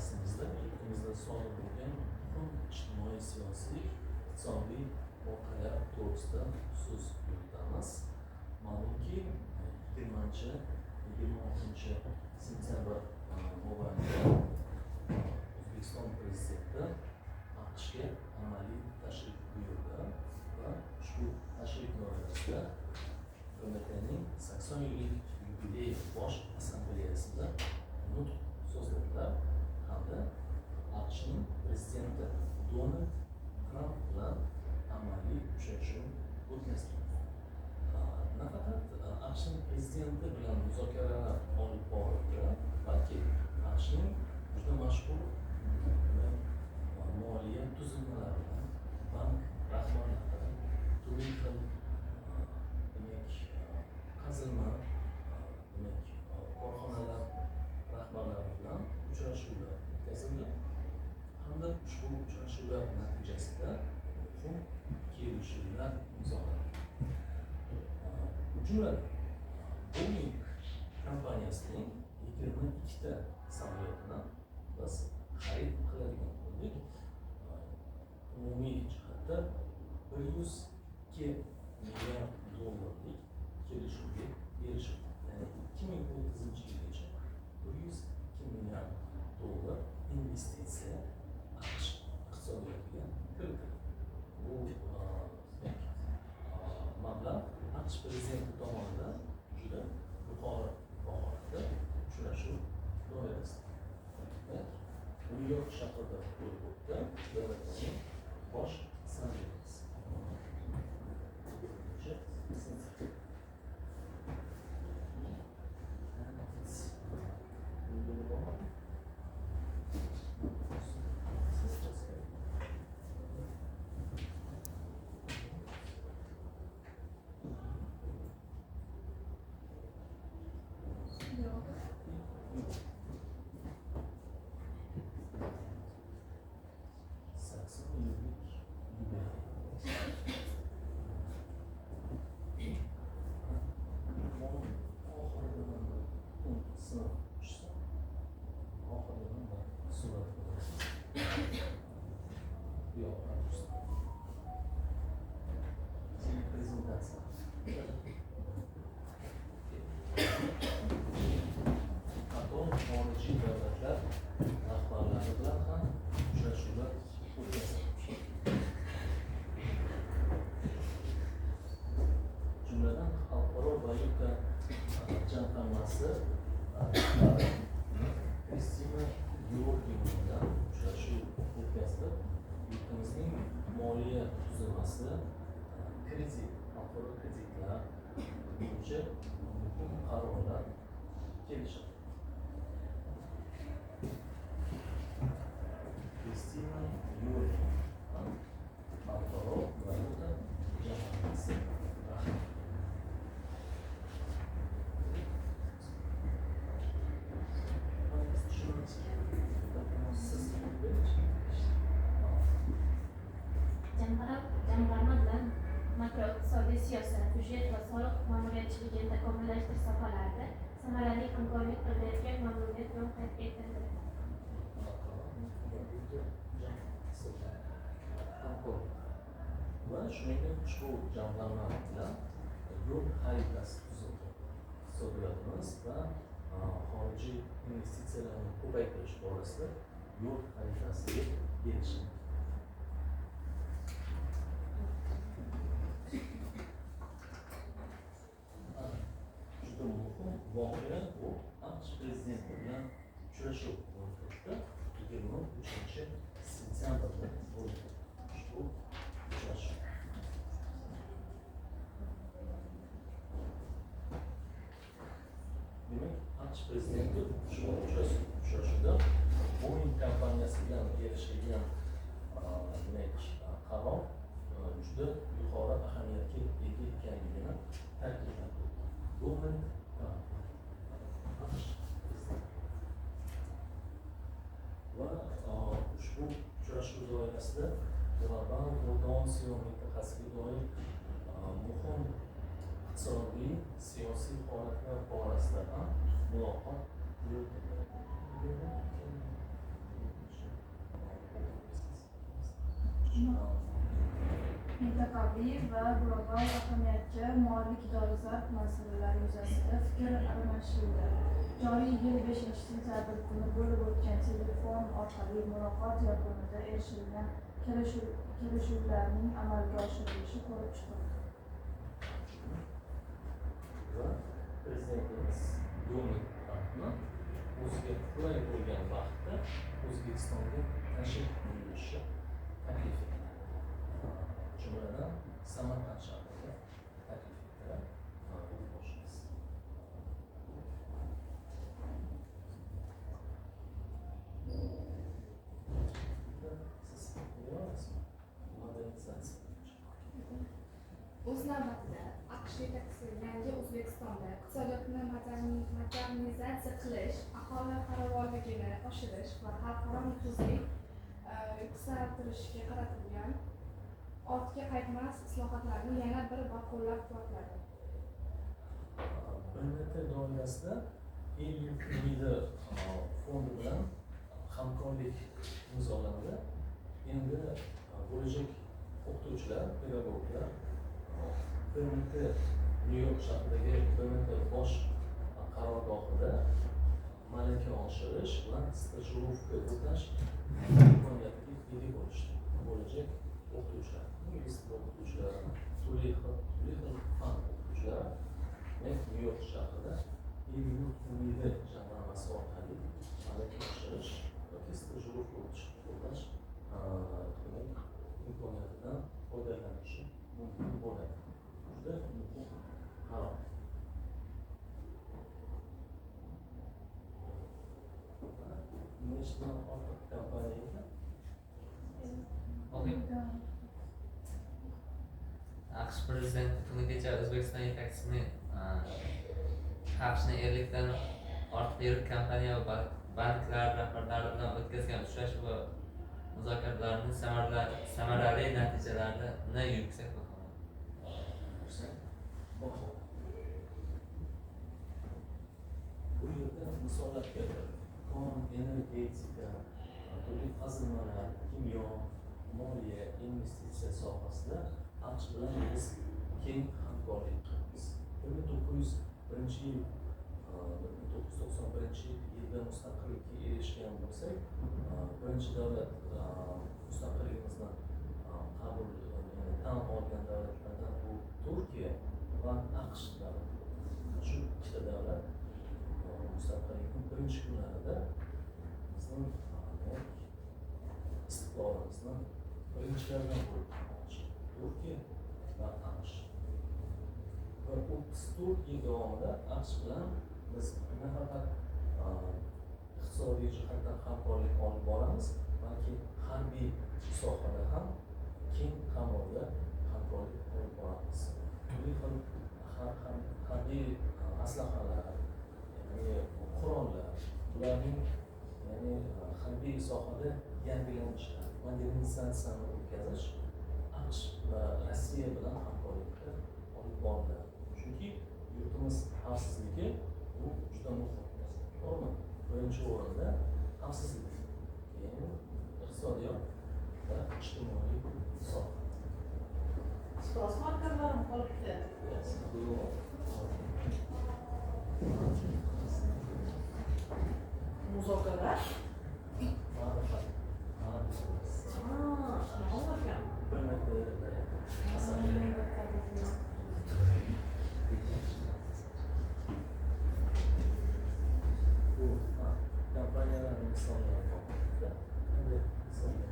dastımızda yurtimizda sodir bo'lgan muhim ijtimoiy, siyosiy, iqtisodiy voqealar to'g'risida so'z yuritamiz. Ma'lumki, 20-26 sentyabr mobaynida O'zbekiston Prezidenti AQShga amaliy tashrif buyurdi va ushbu tashrif doirasida hukumatning 80 yillik yubiley bosh assambleyasida nutq so'zladilar hamda AQShning prezidenti Donald Tramp bilan amaliy uchrashuv o'tkazdilar. Nafaqat AQShning prezidenti bilan muzokaralar olib borildi, balki AQShning juda mashhur moliya tuzilmalari, bank rahbarlari, turli xil qazilma, korxonalar rahbarlari bilan uchrashuvlar o'tkazildi hamda ushbu uchrashuvlar natijasida muhim kelishuvlar imzolandi. Jumladan, Boeing kompaniyasining 22 ta samolyotini biz xarid qiladigan bo'ldik. Umumiy jihatda 102 milliard dollarlik kelishuvga erishildi. Ya'ni 2030 yilgacha 102 milliard dollar investitsiya AQSh iqtisodiyotiga kiritildi. Bu mablag' AQSh prezidenti tomonidan juda yuqori baholarda uchrashuv doirasida. Nyu-York shahrida bo'lib o'tdi. Davlatning bosh assambleyasi. Xorijiy davlatlar rahbarlari bilan ham uchrashuvlar o'tkazildi. Jumladan, Xalqaro valyuta jamg'armasi rahbari Kristina Georgieva bilan uchrashuv o'tkazdi. Yurtimizning moliya tuzilmasida xalqaro kreditlar bo'yicha muhim qarorlar kelishildi. Kristina Georgieva Xalqaro valyuta jamg'armasi rahbari. Jamg'arma bilan makroiqtisodiy siyosat, byudjet va soliq ma'muriyatchiligini takomillashtirish sohalarida samarali hamkorlik qilayotgan mamnuniyat bilan qayd etildi. Va shuningdek ushbu jamg'arma bilan yo'l xaritasi tuzildi. Iqtisodiyotimiz va xorijiy investitsiyalarni ko'paytirish borasida yo'l xaritasiga erishildi. Juda muhim voqea bu AQSh prezidenti bilan uchrashuv bo'lib o'tdi. 23 sentyabrda bo'ldi ushbu uchrashuv. Demak, AQSh prezidenti ushbu uchrashuvda Boeing kompaniyasi bilan erishilgan qaror juda yuqori ahamiyatga ega ekanligini ta'kidladi. Donald Tramp AQSh prezidenti va ushbu uchrashuv doirasida global O'rta-Osiyo mintaqasiga doir muhim iqtisodiy, siyosiy holatlar borasida ham muloqot yuritildi. mintaqaviy va global ahamiyatga molik dolzarb masalalar yuzasida fikr almashildi. Joriy yil 5-sentyabr kuni bo'lib o'tgan telefon orqali muloqot yakunida erishilgan kelishuvlarning amalga oshirilishi ko'rib chiqildi. Va prezidentimiz Donald Trampni o'ziga qulay bo'lgan vaqtda O'zbekistonga tashrif buyurishi taklif etildi. Jumladan Samarqand shahriga taklif etdilar. Bu boshimiz. Siz biliyorsunuz, modernizatsiya. O'z navbatida AQSh yetakchisi yangi O'zbekistonda iqtisodiyotni modernizatsiya qilish, aholi farovonligini oshirish va xalqaro nufuzni yuksaltirishga qaratilgan ortga qaytmas islohotlarni yana bir bor qo'llab-quvvatladi. BMT doirasida El yurt umidi fondi bilan hamkorlik imzolanadi. Endi bo'lajak o'qituvchilar, pedagoglar BMT Nyu-York shahridagi BMT bosh qarorgohida malaka oshirish bilan stajirovka o'tash imkoniyatiga ega bo'lishdi. Bo'lajak o'qituvchilar, ingliz tili o'qituvchilari, turli xil fan o'qituvchilari Nyu-York shahrida El yurt umidi jamg'armasi orqali malaka oshirish yoki stajirovka o'tash imkoniyatidan foydalanishi mumkin bo'ladi. Juda muhim qaror. Nechta ortiq kompaniyaga AQSh prezidenti kuni kecha O'zbekiston yetakchisining AQShning 50 dan ortiq yirik kompaniya va banklar rahbarlari bilan o'tkazgan uchrashuv va muzokaralarning samarali natijalarini yuksak baholadi. Bu yerda misollar keltirdi. Kon, energetika, turli qazilmalar, kimyo, moliya, investitsiya sohasida AQSh bilan biz keng hamkorlik qilamiz. 1991 yilda mustaqillikka erishgan bo'lsak, birinchi davlat mustaqilligimizni tan olgan davlatlardan bu Turkiya va AQSh davlati. Shu ikkita davlat mustaqillikning birinchi kunlarida bizning istiqbolimizni birinchilardan bo'lib qolishdi. Turkiya va AQSh. Va 34 yil davomida AQSh bilan biz nafaqat iqtisodiy jihatdan hamkorlik olib boramiz, balki harbiy sohada ham keng qamrovda hamkorlik olib boramiz. Turli xil harbiy aslahalar, ya'ni qurollar, ularning harbiy sohada yangilanishlar, modernizatsiyani o'tkazish AQSh va Rossiya bilan hamkorlikda olib boriladi. Chunki yurtimiz xavfsizligi bu juda muhim. To'g'rimi? Birinchi o'rinda xavfsizlik, keyin iqtisodiyot va ijtimoiy soha. Ustoz markazlarim qolibdi. Muzokara. Ma'rifat. Shunaqa ekan. Bu kompaniyalarning misollari bor. Qanday misollar?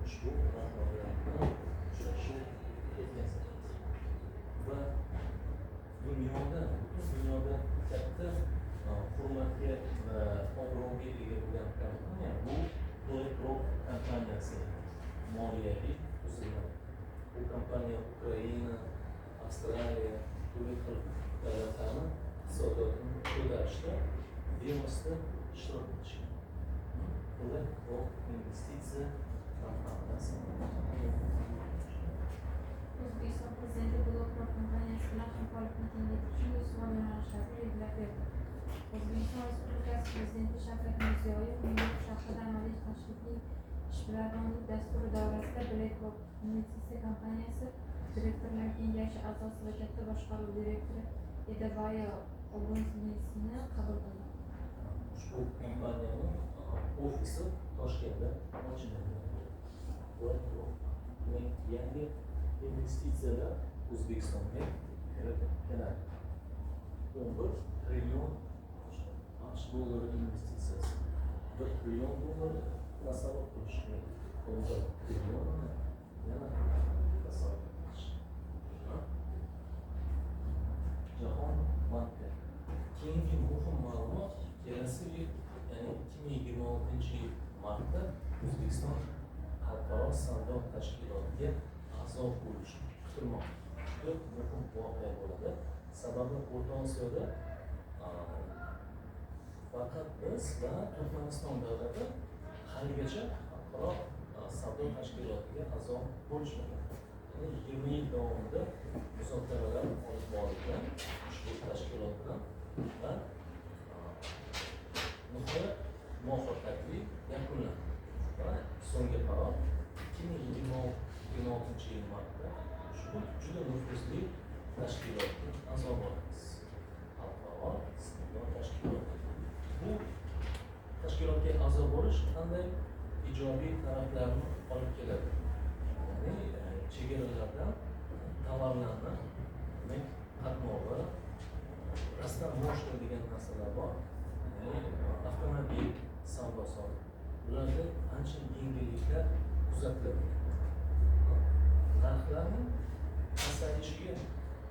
Ushbu rahbarlarni uchrashuv o'tkaziladi. Va butun dunyoda katta hurmatga sharafga va obro'ga ega bo'lgan kompaniya bu BlackRock kompaniyasi moliyaviy tuzilma. Bu kompaniya Ukraina, Avstraliya, turli xil davlatlarni iqtisodiyotini ko'tarishda bevosita ishtirok etishgan. BlackRock investitsiya kompaniyasi. O'zbekiston Prezidenti BlackRock kompaniyasi bilan hamkorlikni kengaytirish uchun ustuvor yo'nalishlarni belgilab berdi. O'zbekiston Respublikasi Prezidenti Shavkat Mirziyoyev Nyu-York shahrida amaliy hamkorlik ishbilarmonlik dasturi doirasida BlackRock investitsiya kompaniyasi direktorlar kengashi a'zosi va katta boshqaruv direktori Edabayo Ogunsmesni qabul qildi. Ushbu kompaniyaning ofisi Toshkentda ochiladi. Demak, yangi investitsiyalar O'zbekistonga keladi. 11 trillion AQSh dollari investitsiyasi. 1 trillion dollar tasavvur qilish kerak. 11 trillion yana tasavvur qilish. Jahon banki keyingi muhim ma'lumot kelasi yil, ya'ni 2026 martda O'zbekiston xalqaro savdo tashkilotiga a'zo bo'lishi kutilmoqda. Juda muhim voqea bo'ladi. Sababi O'rta Osiyoda faqat biz va Turkmaniston davlati haligacha xalqaro savdo tashkilotiga a'zo bo'lishmagan. Ya'ni 20 yil davomida muzokaralar olib borilgan ushbu tashkilot bilan va nihoyat muvaffaqiyatli yakunlandi. Va so'nggi qaror 2026 yil martda ushbu juda nufuzli tashkilotga a'zo bo'lamiz. Xalqaro savdo tashkiloti. Bu tashkilotga a'zo bo'lish qanday ijobiy taraflarni olib keladi? Ya'ni chegaralardan tovarlarni demak qatnovi, rastan moshina degan narsalar bor. Ya'ni avtomobil savdosi. Ularda ancha yengilliklar kuzatiladi. Narxlarning pasayishiga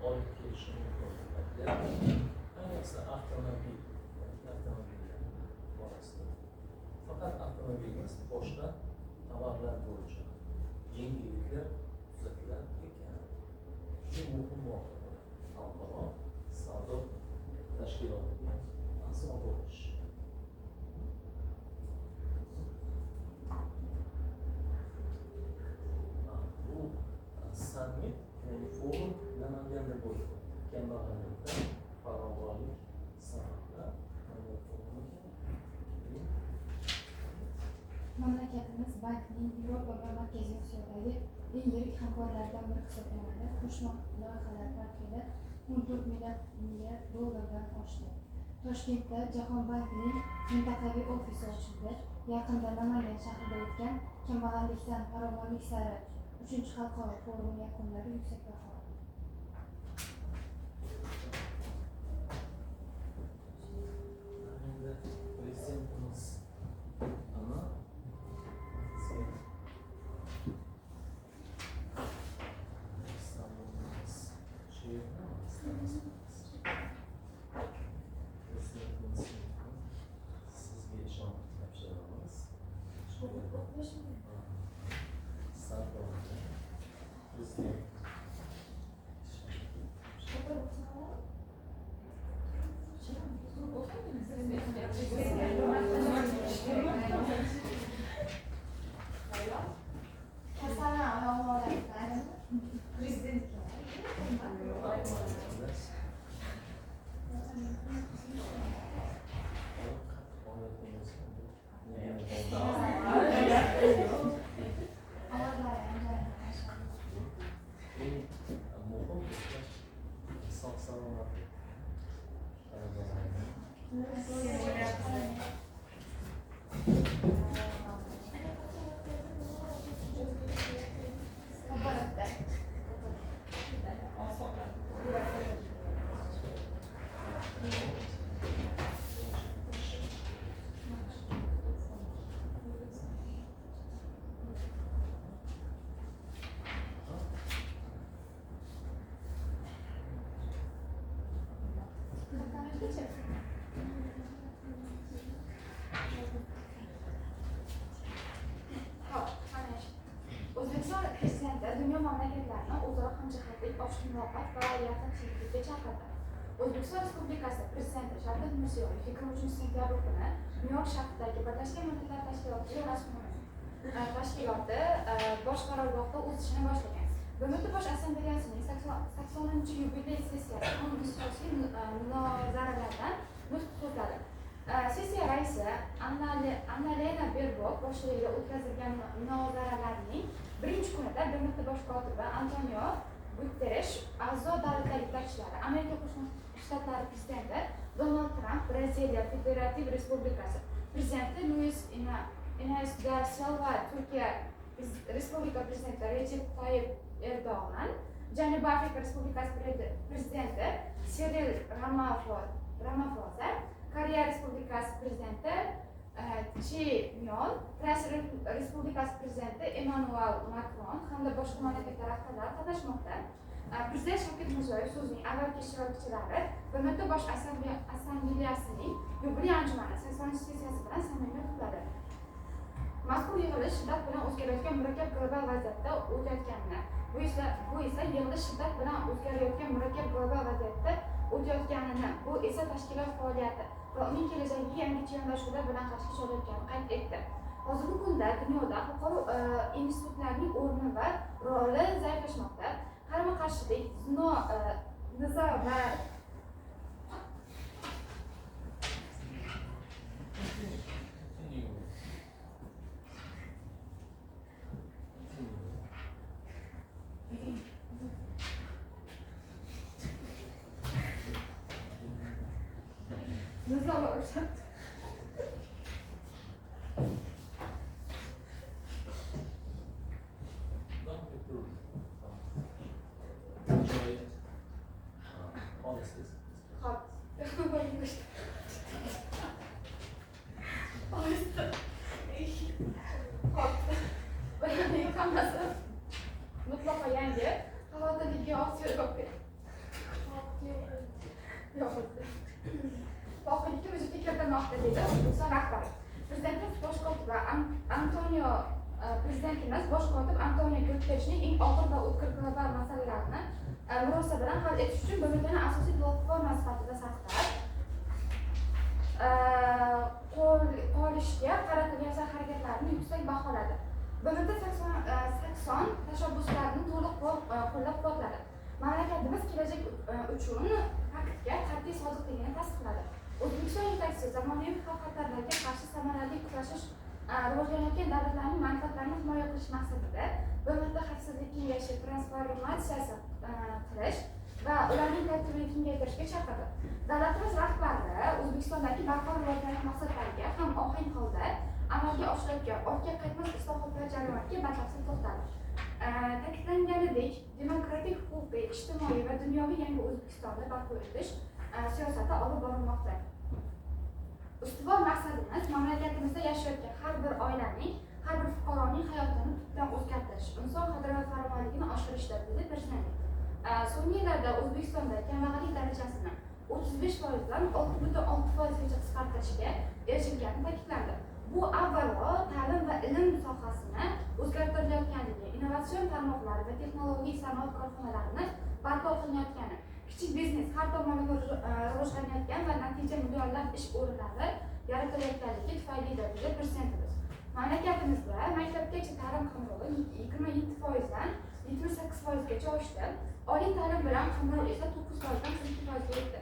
olib kelishi mumkin. Ayniqsa avtomobillar borasida. Faqat avtomobil emas, boshqa tovarlar bo'yicha yengilliklar kuzatilar ekan. Shu muhim voqea. Xalqaro savdo tashkilotiga a'zo bo'lish. Bu summit, forum Namanganda bo'ldi. Kambag'allikda farovonlik san'atda Mamlakatimiz bankning Yevropa va Markaziy Osiyodagi eng yirik hamkorlaridan biri hisoblanadi. Qo'shma loyihalar tarkibi 14 milliard dollardan oshdi. Toshkentda Jahon bankining mintaqaviy ofisi ochildi. Yaqinda Namangan shahrida o'tgan kambag'allikdan farovonlik sari 3-xalqaro forum yakunlari yuksak baho oldi. Prezidentimiz ana İstanbul'umuz şehirde ama İstanbul'umuz Prezidentimiz sizge işan yapacağımız Sarpa'da Prezident muloqot va yaqinchilikka chaqirdi. O'zbekiston Respublikasi Prezidenti Shavkat Mirziyoyev 23 sentyabr kuni Nyu-York shahridagi Birlashgan Millatlar Tashkiloti bosh qarorgohida o'z ishini boshlagan. BMT Bosh Assambleyasining 80-yubiley sessiyasi asosiy munozaralardan nutq so'zladi. Sessiya raisi Anna-Lena Baerbock boshchiligida o'tkazilgan munozaralarning birinchi kunida BMT bosh kotibi Antonio Guterres, a'zo davlatlar yetakchilari, Amerika Qo'shma Shtatlari prezidenti Donald Trump, Braziliya Federativ Respublikasi prezidenti Luis Inacio da Silva, Turkiya Respublika prezidenti Recep Tayyip Erdo'g'an, Janubiy Afrika Respublikasi prezidenti Cyril Ramaphosa, Koreya Respublikasi prezidenti Chi Myon, Rossiya Respublikasi prezidenti Emmanuel Macron hamda boshqa mamlakatlar rahbarlari qatnashmoqda. Prezident Shavkat Mirziyoyev so'zining avvalgi ishtirokchilari BMT Bosh Assambleyasining yubiley anjumani 80-sessiyasi bilan samimiy qutladi. Mazkur yig'ilish shiddat bilan o'zgarayotgan murakkab global vaziyatda o'tayotganini, bu esa yig'ilish shiddat bilan o'zgarayotgan murakkab global vaziyatda o'tayotganini, bu esa tashkilot faoliyati va uning kelajagiga yangicha yondashuvlar bilan qarshi olayotganini qayd etdi. Hozirgi kunda dunyoda xalqaro institutlarning o'rni va roli zaiflashmoqda. Qarama-qarshilik, nizo va policies. Mutlaqo yangi xavotirlikka opsiya yo'q. Voqelikka vujudga keltirmoqda dedi O'zbekiston rahbari. Prezidentimiz bosh kotibi Antonio prezidentimiz bosh kotib Antonio Guterresning eng og'ir va o'tkir global masalalarni murosa bilan hal etish uchun BMTning asosiy platforma sifatida saqlab qolishga qaratilgan harakatlarni yuksak baholadi. BMT 80 tashabbuslarini to'liq qo'llab-quvvatladi. Mamlakatimiz kelajak uchun faktga qat'iy sodiqligini tasdiqladi. O'zbekiston yetakchisi zamonaviy xavf-xatarlarga qarshi samarali kurashish, rivojlanayotgan davlatlarning manfaatlarini himoya qilish maqsadida BMT Xavfsizlik kengashi transformatsiyasi qilish va ularning tartibini kengaytirishga chaqirdi. Davlatimiz rahbari O'zbekistondagi barqaror rivojlanish maqsadlariga ham ohang holda amalga oshirilayotgan ortga qaytmas islohotlar jarayoniga batafsil to'xtaldi. Ta'kidlanganidek, demokratik, huquqiy, ijtimoiy va dunyoviy yangi O'zbekistonni barpo etish siyosati olib borilmoqda. Ustuvor maqsadimiz mamlakatimizda yashayotgan har bir oilaning, har bir fuqaroning hayotini tubdan o'zgartirish, inson qadri va farovonligini oshirishdir, dedi Prezident. So'nggi yillarda O'zbekistonda kambag'allik darajasini 35%dan 6,6%gacha qisqartirishga erishilgani ta'kidlandi. Bu avvalo ta'lim va ilm sohasini o'zgartirilayotganligi, innovatsion tarmoqlar va texnologik sanoat korxonalarini barpo qilinayotgani, kichik biznes har tomonlama rivojlanayotgan va natija millionlab ish o'rinlari yaratilayotganligi tufaylidir, dedi Prezidentimiz. Mamlakatimizda maktabgacha ta'lim qamrovi 27%dan 78%gacha oshdi. Oliy ta'lim bilan qamrov esa 9%dan 12%ga yetdi.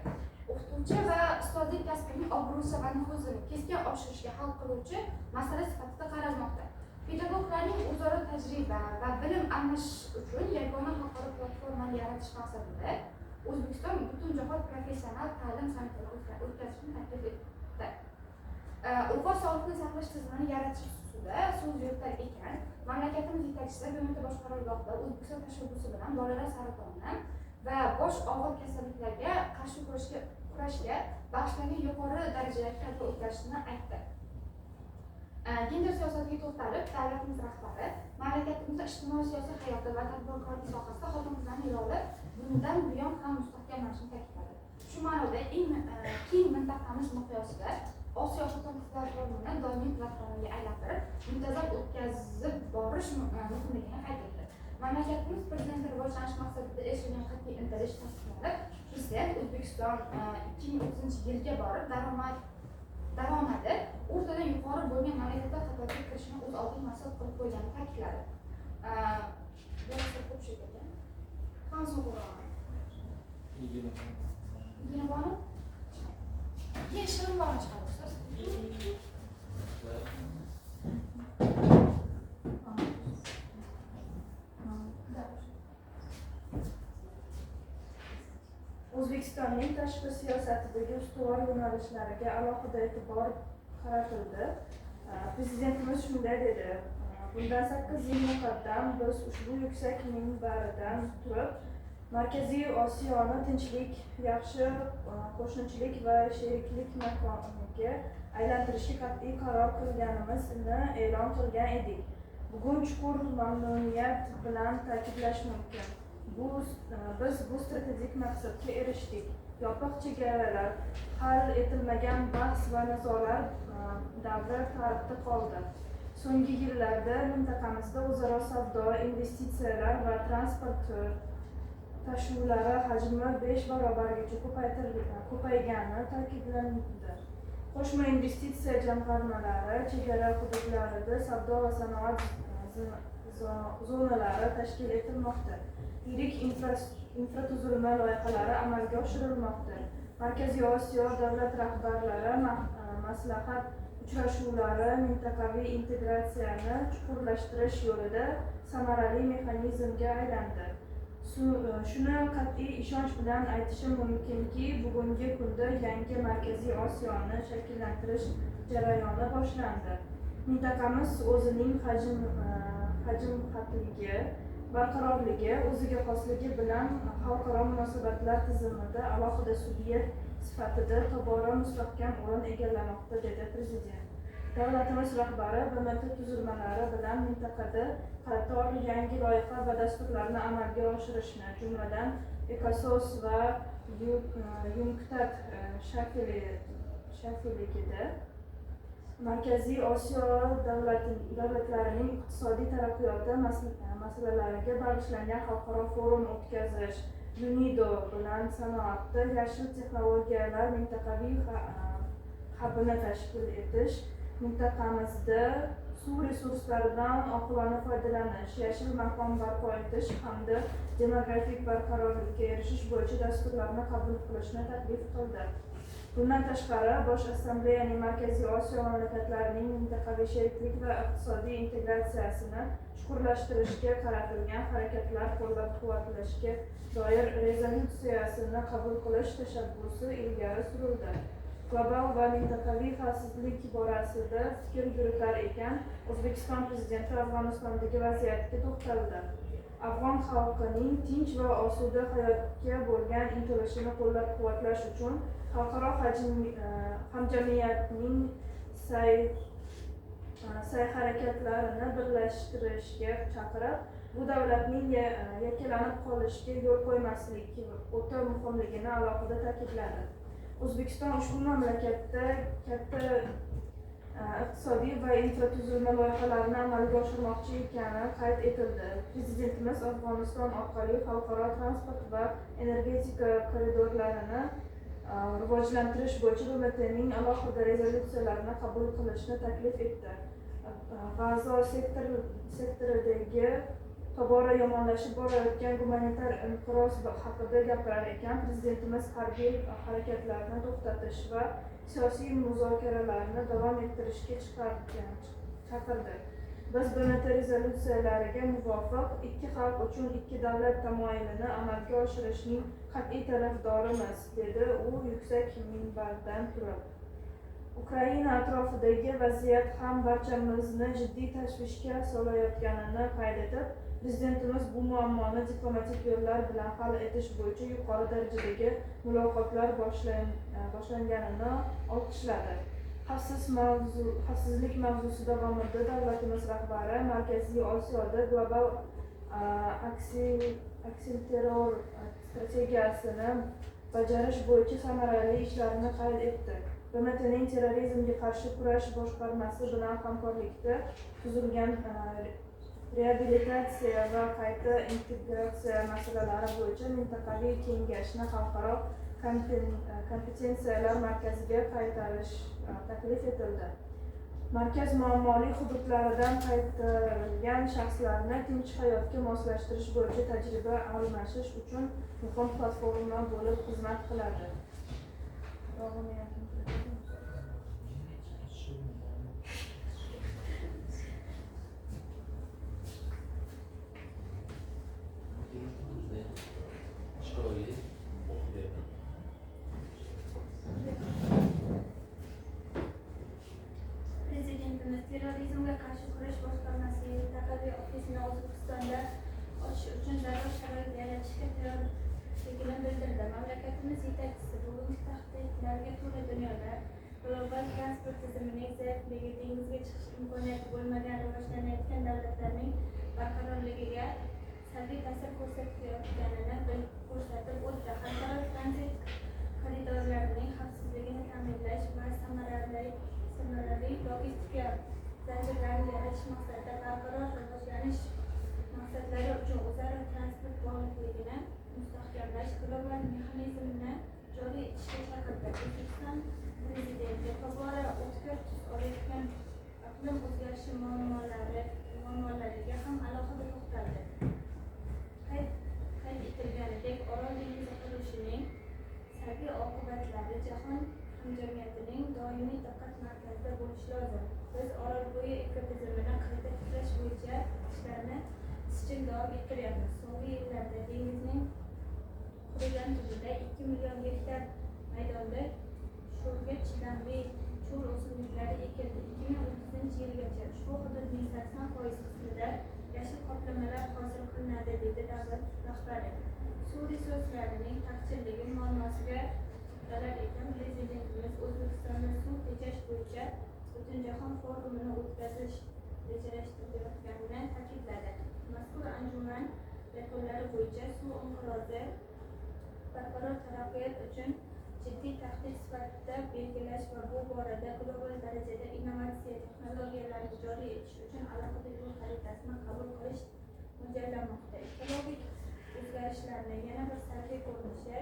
O'qituvchi va ustozlik kasbining obro'si va nufuzini keskin oshirishga hal qiluvchi masala sifatida qaralmoqda. Pedagoglarning o'zaro tajriba va bilim almashish uchun yagona xalqaro platformani yaratish maqsadida O'zbekiston butunjahon professional ta'lim sammitini o'tkazishni taklif etdi. Ilg'or sog'liqni saqlash tizimini yaratish ustida so'z yuritar ekan, mamlakatimiz yetakchisi BMT bosh qarorgohida O'zbekiston tashabbusi bilan bolalar saratoni va bosh og'ir kasalliklarga qarshi kurashga bag'ishlangan yuqori darajadagi tadbir o'tkazishni aytdi. Gender siyosatiga to'xtalib, davlatimiz rahbari mamlakatimizda ijtimoiy siyosiy hayoti va tadbirkorlik sohasida xotin-qizlarning roli bundan buyon ham mustahkamlanishini ta'kidladi. Shu ma'noda keng mintaqamiz miqyosida Osiyo xotin-qizlar forumini doimiy platformaga aylantirib, muntazam o'tkazib borish muhimligini qayd etdi. Mamlakatimiz prezidenti rivojlanish maqsadida erishilgan qat'iy intilish tasdiqlanib, Prezident O'zbekiston 2030 yilga borib daromadi o'rtadan yuqori bo'lgan mamlakatlar qatoriga kirishni o'z oldiga maqsad qilib qo'yganini ta'kidladi. Yine bana yeşilim bana çıkarmışlar. O'zbekistonning tashqi siyosatidagi ustuvor yo'nalishlariga alohida e'tibor qaratildi. Prezidentimiz shunday dedi: bundan 8 yil muqaddam biz ushbu yuksak minbaridan turib Markaziy Osiyoni tinchlik, yaxshi qo'shnichilik va sheriklik makoniga aylantirishga qat'iy qaror qilganimizni e'lon qilgan edik. Bugun chuqur mamnuniyat bilan ta'kidlash mumkin. Biz bu strategik maqsadga erishdik. Yopiq chegaralar, hal etilmagan bahs va nizolar davri tarixda qoldi. So'nggi yillarda mintaqamizda o'zaro savdo, investitsiyalar va transport tashuvlari hajmi 5 barobargacha ko'paygani ta'kidlandi. Qo'shma investitsiya jamg'armalari chegara hududlarida savdo va sanoat zonalari tashkil etilmoqda. Yirik infratuzilma loyihalari amalga oshirilmoqda. Markaziy Osiyo davlat rahbarlari maslahat uchrashuvlari mintaqaviy integratsiyani chuqurlashtirish yo'lida samarali mexanizmga aylandi. Shuni qat'iy ishonch bilan aytishim mumkinki, bugungi kunda yangi Markaziy Osiyoni shakllantirish jarayoni boshlandi. Mintaqamiz o'zining hajmxatligi, barqarorligi, o'ziga xosligi bilan xalqaro munosabatlar tizimida alohida subyekt sifatida tobora mustahkam o'rin egallamoqda, dedi Prezident. Davlatimiz rahbari BMT tuzilmalari bilan mintaqada qator yangi loyiha va dasturlarni amalga oshirishni, jumladan ECOSOS va UNCTAD shaklligida Markaziy Osiyo davlatlarining iqtisodiy taraqqiyoti masalalariga bag'ishlangan xalqaro forum o'tkazish, UNIDO bilan sanoatda yashil texnologiyalar mintaqaviy hubini tashkil etish, mintaqamizda suv resurslaridan oqilona foydalanish, yashil maqom barpo etish hamda demografik barqarorlikka erishish bo'yicha dasturlarni qabul qilishni taklif qildi. Bundan tashqari, Bosh Assambleyaning Markaziy Osiyo mamlakatlarining mintaqaviy sheriklik va iqtisodiy integratsiyasini chuqurlashtirishga qaratilgan harakatlar qo'llab-quvvatlashga doir rezolyutsiyasini qabul qilish tashabbusi ilgari surildi. Global va mintaqaviy xavfsizlik borasida fikr yuritar ekan, O'zbekiston Prezidenti Afg'onistondagi vaziyatga to'xtaldi. Afg'on xalqining tinch va osuda hayotga bo'lgan intilishini qo'llab-quvvatlash uchun xalqaro hamjamiyatning sa'y-harakatlarini birlashtirishga chaqirib, bu davlatning yakkalanib qolishiga yo'l qo'ymaslik o'ta muhimligini alohida ta'kidladi. O'zbekiston ushbu mamlakatda katta iqtisodiy va infratuzilma loyihalarini amalga oshirmoqchi ekani qayd etildi. Prezidentimiz Afg'oniston orqali xalqaro transport va energetika koridorlarini rivojlantirish bo'yicha BMTning alohida rezolyutsiyalarini qabul qilishni taklif etdi. G'azo sektoridagi tobora yomonlashib borayotgan gumanitar inqiroz haqida gapirar ekan, Prezidentimiz harbiy harakatlarni to'xtatish va siyosiy muzokaralarni davom ettirishga chaqirdi. Biz BMT rezolyutsiyalariga muvofiq ikki xalq uchun ikki davlat tamoyilini amalga oshirishning qat'iy tarafdorimiz, dedi u yuksak minbardan turib. Ukraina atrofidagi vaziyat ham barchamizni jiddiy tashvishga solayotganini qayd etib, Prezidentimiz bu muammoni diplomatik yo'llar bilan hal etish bo'yicha yuqori darajadagi muloqotlar boshlanganini olqishladi. Xavfsizlik mavzusi davomida davlatimiz rahbari Markaziy Osiyoda global aksilterror strategiyasini bajarish bo'yicha samarali ishlarni qayd etdi. BMTning terrorizmga qarshi kurash boshqarmasi bilan hamkorlikda tuzilgan reabilitatsiya va qayta integratsiya masalalari bo'yicha mintaqaviy kengashni xalqaro kompetensiyalar markaziga qaytarish taklif etildi. Markaz muammoli hududlaridan qaytarilgan shaxslarni tinch hayotga moslashtirish bo'yicha tajriba almashish uchun muhim platforma bo'lib xizmat qiladi. Prezidentimiz terrorizmga qarshi kurash boshqarmasi mintaqaviy ofisini O'zbekistonda ochish uchun zarur sharoit yaratishga tayyorligini bildirdi. Mamlakatimiz yetakchisi bugungi tahdidlarga to'la dunyoda global transport tizimining zaifligi, dengizga chiqish imkoniyati bo'lmagan rivojlanayotgan davlatlarning barqarorligiga salbiy ta'sir ko'rsatayotganini ko'rsatib o'tdi. Xalqaro tranzit koridorlarining xavfsizligini ta'minlash va samarali logistika zanjirlarini yaratish maqsadida barqaror rivojlanish maqsadlari uchun o'zaro transport bog'liqligini mustahkamlash global mexanizmini joriy etishga chaqirdi. O'zbekiston Prezidenti tobora o'tkir tus olayotgan iqlim o'zgarishi muammolariga ham alohida to'xtaldi. Qayd etilganidek, Orol dengizi qurishining salbiy oqibatlari jahon hamjamiyatining doimiy diqqat markazida bo'lishi lozim. Biz Orolbo'yi ekotizimini qayta tiklash bo'yicha ishlarni izchil davom ettiryapmiz. So'nggi yillarda dengizning qurigan tubida 2 million gektar maydonda sho'rga chidamli cho'l o'simliklari ekildi. 2030-yilgacha ushbu hududning 80% qismida yashil qoplamalar hosil qilinadi, dedi davlat rahbari. Suv resurslarining taqchilligi muammosiga dalil etgan Prezidentimiz O'zbekistonda suv tejash bo'yicha Butunjahon forumini o'tkazish rejalashtirilganini ta'kidladi. Mazkur anjuman yakunlari bo'yicha suv inqirozi barqaror taraqqiyot uchun jiddiy tahdid sifatida belgilash va bu borada global darajada innovatsiya texnologiyalarini joriy etish uchun alohida yo'l xaritasini qabul qilish mo'ljallanmoqda. Ekologik o'zgarishlarning yana bir salbiy ko'rinishi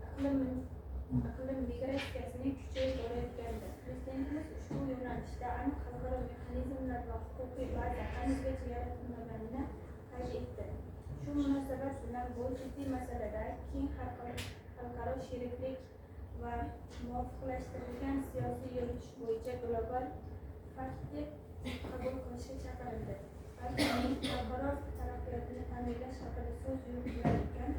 iqlim migratsiyasining kuchayib borayotgandi. Prezidentimiz ushbu yo'nalishda aniq xalqaro mexanizmlar va huquqiy baza hanuzgacha yaratilmaganini qayd etdi. Shu munosabat bilan bu jiddiy masalada keng xalqaro sheriklik va muvofiqlashtirilgan siyosiy yuritish bo'yicha global paktni qabul qilishga chaqirildi. Balkining barqaror taraqqiyotini ta'minlash haqida so'z yuritiladigan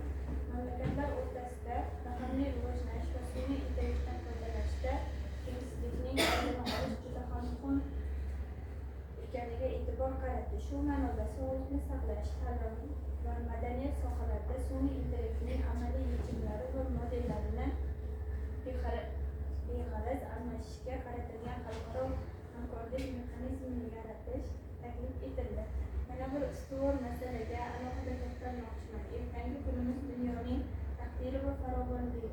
mamlakatlar o'rtasida raqamli rivojlanish va sun'iy intellektdan foydalanishda tengsizlikning oldini olish juda ham muhim ekaniga e'tibor qaratdi. Shu ma'noda sog'liqni saqlash, ta'lim va madaniyat sohalarida sun'iy intellektning amaliy yechimlari va modellarini beg'araz almashishga qaratilgan xalqaro hamkorlik mexanizmini yaratish taklif etildi. Yana bir ustuvor masalaga alohida to'xtalmoqchiman. Ertangi kunimiz dunyoning taqdiri va farovonligi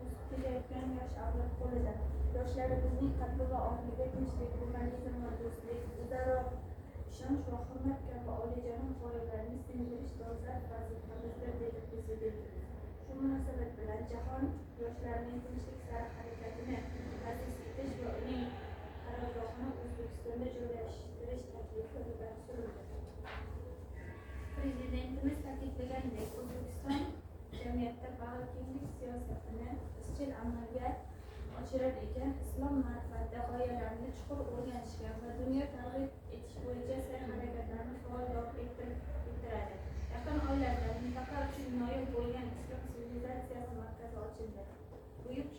o'sib kelayotgan yosh avlod qo'lida. Yoshlarimizning qalbi va ongida tinchlik, humanizm va do'stlik, o'zaro ishonch va hurmat kabi oliyjanob g'oyalarni singdirish dolzarb vazifamizdir, dedi Prezidentimiz. Shu munosabat bilan jahon yoshlarining tinchlik sari harakatini ta'sis etish va uning qarorgohini O'zbekistonda joylashtirish taklifi ilgari surildi. Prezidentimiz ta'kidlaganidek, O'zbekiston jamiyatda bag'rikenglik siyosatini izchil amalga oshirar ekan, islom ma'rifati g'oyalarini chuqur o'rganishga va dunyo targ'ib etish bo'yicha sa'y-harakatlarni faol davom ettiradi. Yaqin oylarda mintaqa uchun noyob bo'lgan islom sivilizatsiyasi markazi ochildi. Buyuk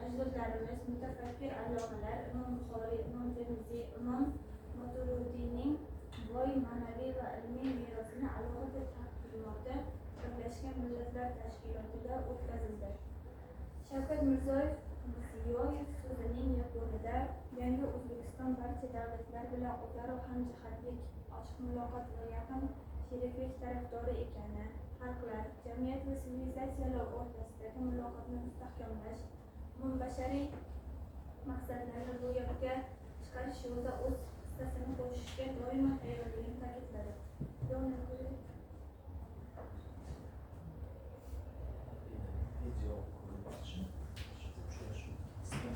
ajdodlarimiz, mutafakkir allomalar Imom Buxoriy, Imom Termiziy, Imom Moturudiyning boy ma'naviy va ilmiy merosini alohida taqdimoti Birlashgan Millatlar Tashkilotida o'tkazildi. Shavkat Mirziyoyev so'zining yakunida yangi O'zbekiston barcha davlatlar bilan o'zaro hamjihatlik, ochiq muloqot va yaqin sheriklik tarafdori ekani, xalqlar, jamiyat va sivilizatsiyalar o'rtasidagi muloqotni mustahkamlash, umumbashariy maqsadlarni ro'yobga chiqarish yo'lida o'z hissasini qo'shishga doimo tayyorligini ta'kidladi. Video ko'rib chiqishni uchrashuv qismi.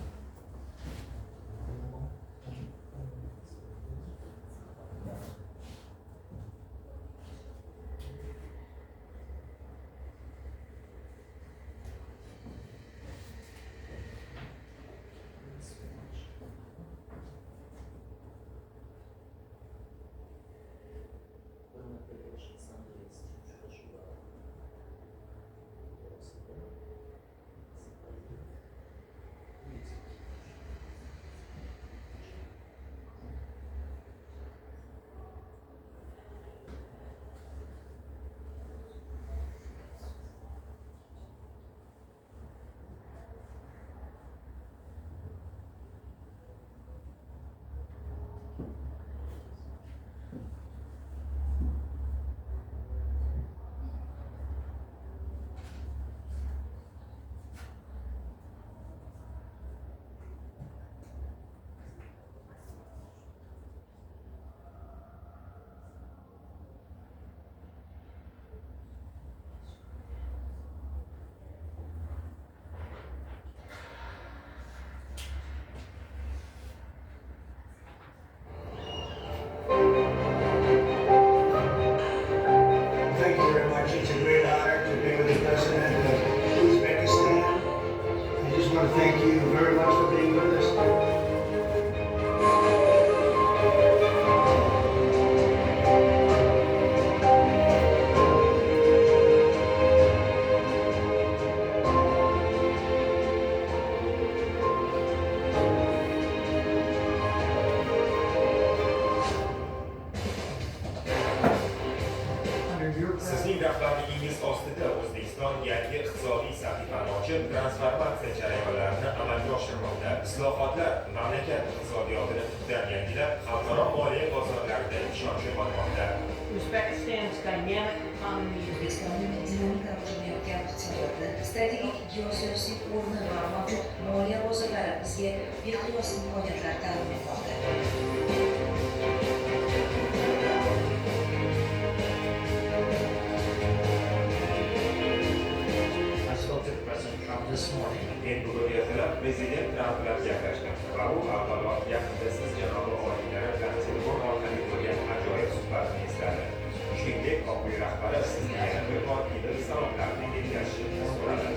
Thank you very much. It's a great honor to be with the President of Uzbekistan. I just want to thank you very much for being with us. Sizning rahbarligingiz ostida O'zbekiston yangi iqtisodiy sahifani ochib, transformatsiya jarayonlarini amalga oshirmoqda. Islohotlar mamlakat iqtisodiyotini tubdan yangilab, xalqaro moliya bozorlarida ishonch uyg'otmoqda. Uzbekistan's dynamic economy O'zbekistonning dinamika rivojlanayotgan iqtisodiyoti, strategik geosiyosiy o'rni va mavjud moliya bozorlari bizga beqiyos imkoniyatlar taqdim etmoqda. I spoke to President Trump this morning. Men bugun ertalab Prezident Tramp bilan gaplashdim va u avvalo yaqinda siz janobi oliylari bilan telefon orqali bo'lgan ajoyib suhbatni esladi. Shuningdek, Oq uy rahbari sizni yana bir bor Idil salomlarini yetkazishni so'radi.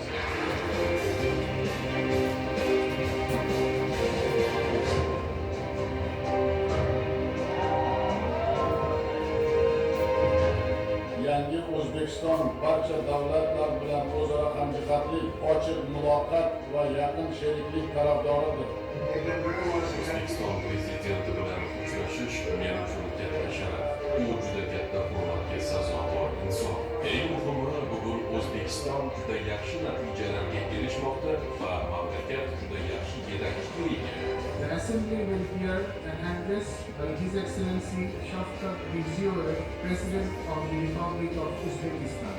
Yangi O'zbekiston barcha davlatlar bilan o'zaro hamjihatlik, ochiq muloqot va yaqin sheriklik tarafdoridir. They've been very well successful. O'zbekiston prezidenti bilan uchrashish men uchun katta sharaf. U juda katta hurmatga sazovor inson. Eng muhimi, bugun O'zbekiston juda yaxshi natijalarga erishmoqda va mamlakat juda yaxshi yetakchiga ega. The Assembly will hear an address by His Excellency Shavkat Mirziyoyev, President of the Republic of Uzbekistan.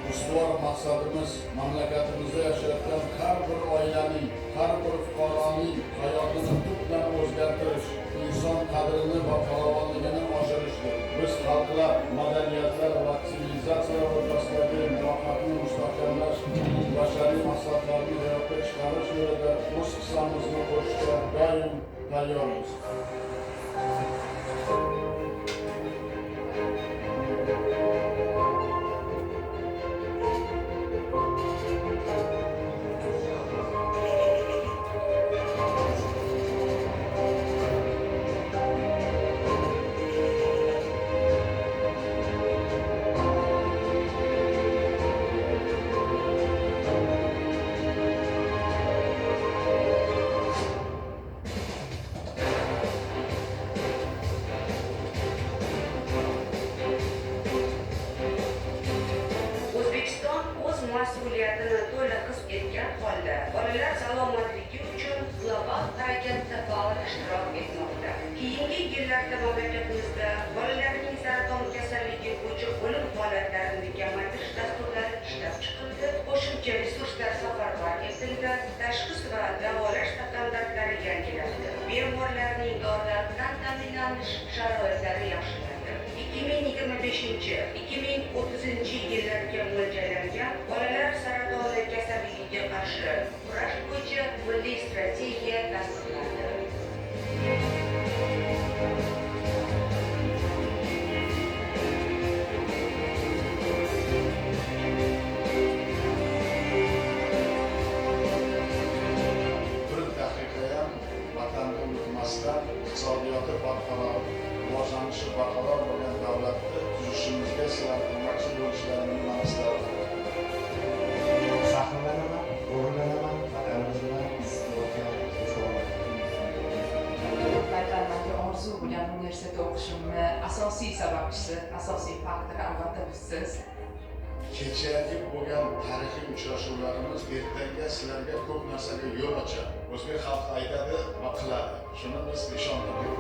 Ustuvor maqsadimiz mamlakatimizda yashayotgan har bir oilaning, har bir fuqaroning hayotini tubdan o'zgartirish, inson qadrini va farovonligini oshirishdir. Biz xalqlar, madaniyatlar va sivilizatsiyalar o'rtasidagi muloqotni mustahkamlash, bashariy maqsadlarni ro'yobga chiqarish yo'lida o'z hissamizni qo'shishga doim tayyormiz. mas'uliyatini to'liq his etgan holda bolalar salomatligi uchun global harakatda faol ishtirok etmoqda. Keyingi yillarda mamlakatimizda bolalarning saraton kasalligi bo'yicha o'lim holatlarini kamaytirish dasturlari ishlab chiqildi, qo'shimcha resurslar safarbar etildi, tashxis va davolash standartlari yangilandi, bemorlarning dorilar bilan ta'minoti ovqatlanish sharoitlari yaxshilandi. 2025-2030 yillarga mo'ljallangan bolalar saratoni kasalligiga qarshi kurash bo'yicha milliy strategiya tasdiqlandi. iqtisodiyoti barqaror, rivojlanishi barqaror bo'lgan davlatni tuzishimizga sizlar ko'makchi bo'lishlarini maslahat beraman. Faxrlanaman, g'ururlanaman, vatanimiz bilan Vatanimga orzu bo'lgan universitetda o'qishimni asosiy sababchisi, asosiy faktori albatta siz. Kechagi bo'lgan tarixiy uchrashuvlarimiz ertaga sizlarga ko'p narsaga yo'l ochadi. O'zbek xalqi aytadi va qiladi. Shuni biz ishonamiz.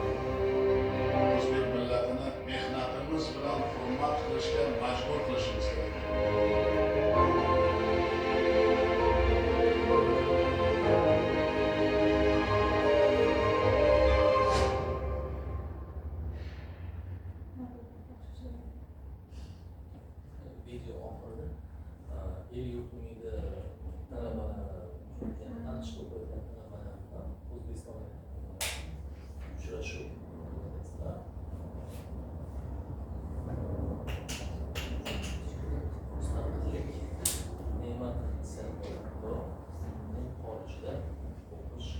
O'zbek millatini mehnatimiz bilan hurmat qilishga majbur qilishimiz kerak. Video oxirida el-yurtimizda talabalar tanishib o'tgan talabalar bilan O'zbekistonda uchrashuv mustaqillik ne'mati sardoba xorijda o'qish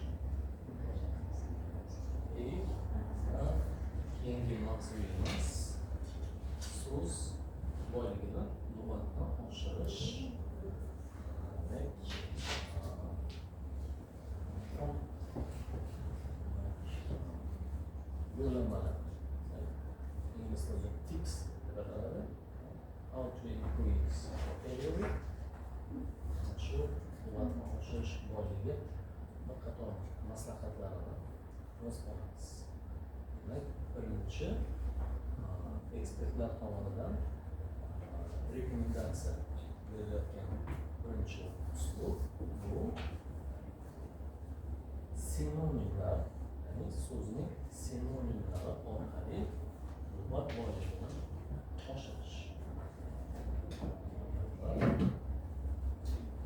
keyingi mavzuyimiz so'z boyligini lug'atni oshirish yo'llanmalar ingliz tilida tips deb ataladi. How to increase vocabulary, shu lug'atni oshirish boyligi bir qator maslahatlarini o'z olamiz. Demak, birinchi ekspertlar tomonidan rekomendatsiya berilayotgan birinchi uslub bu sinonimlar, ya'ni so'zning sinonimlari orqali lug'at boyligini oshirish.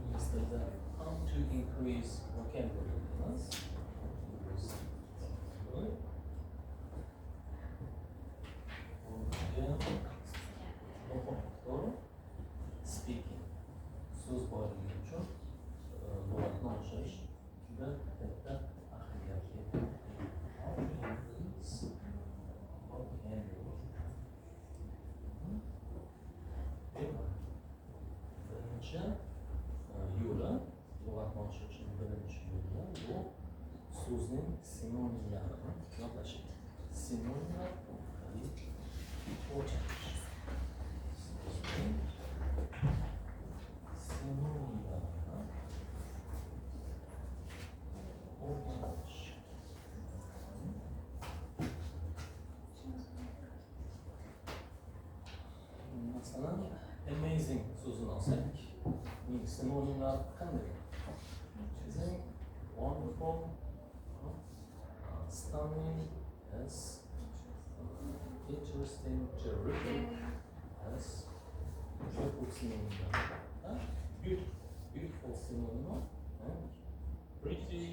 Ingliz tilida how to increase vocabulary deymiz. Speaking. So'z boyligi uchun lug'atni oshirish juda katta ahamiyatga ega. How to increase vocabulary. Birinchi yo'li, lug'atni oshirishning birinchi yo'li bu so'zning sinonimlarini yodlash. Sinonimlar orqali o'rganish. Masalan, amazing so'zini olsak, uning sinonimlari qanday? Amazing, wonderful, stunning, yes, interesting, terrific, yes, beautiful sinonimlar, beautiful sinonimlar, and pretty,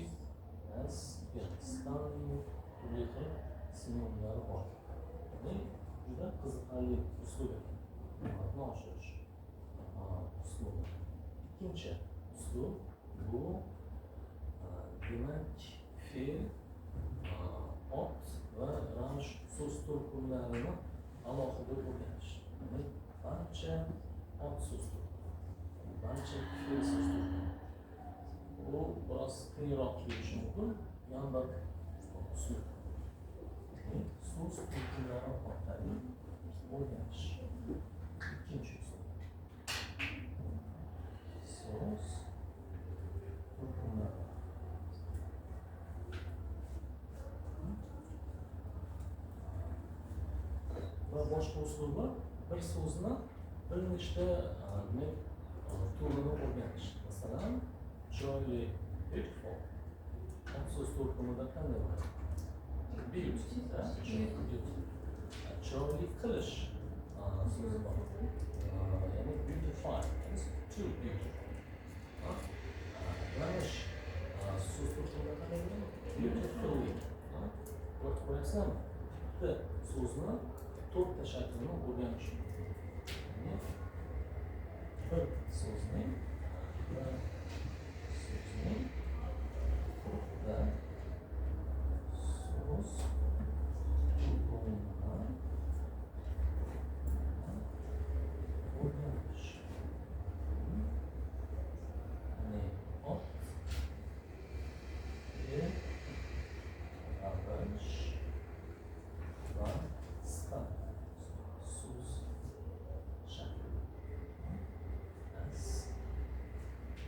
yes, stunning, terrific sinonimlari bor. Ya'ni juda qiziqarli uslub ekan. Lug'atni oshirish uslubi. Ikkinchi uslub bu demak fe'l, ot va ramz so'z turkumlarini alohida o'rganish. Ya'ni barcha ot so'z turkumlari, barcha fe'l so'z turkumlari. Bu biroz qiyinroq tuyulishi mumkin, yonbak uslub. So'z turkumlari orqali o'rganish. İkinci usul. So'z turkumlari. Va boshqa usul bor. Bir so'zni bir nechta turini o'rganish. Masalan, chiroyli, beautiful. So'z turkumida qanday bo'ladi? Beauty, chiroyli qilish so'zi bor. Ya'ni beautify, to beautify. Ranish so'z turkumida qanday bo'ladi? Beautifully. Ko'ryapsizmi? Bitta so'zni to'rtta shaklini o'rganish mumkin. Bir so'zning to'rtta so'z turkumidan o'rganish. Ya'ni ot, avarish va sifat so'z shakli. As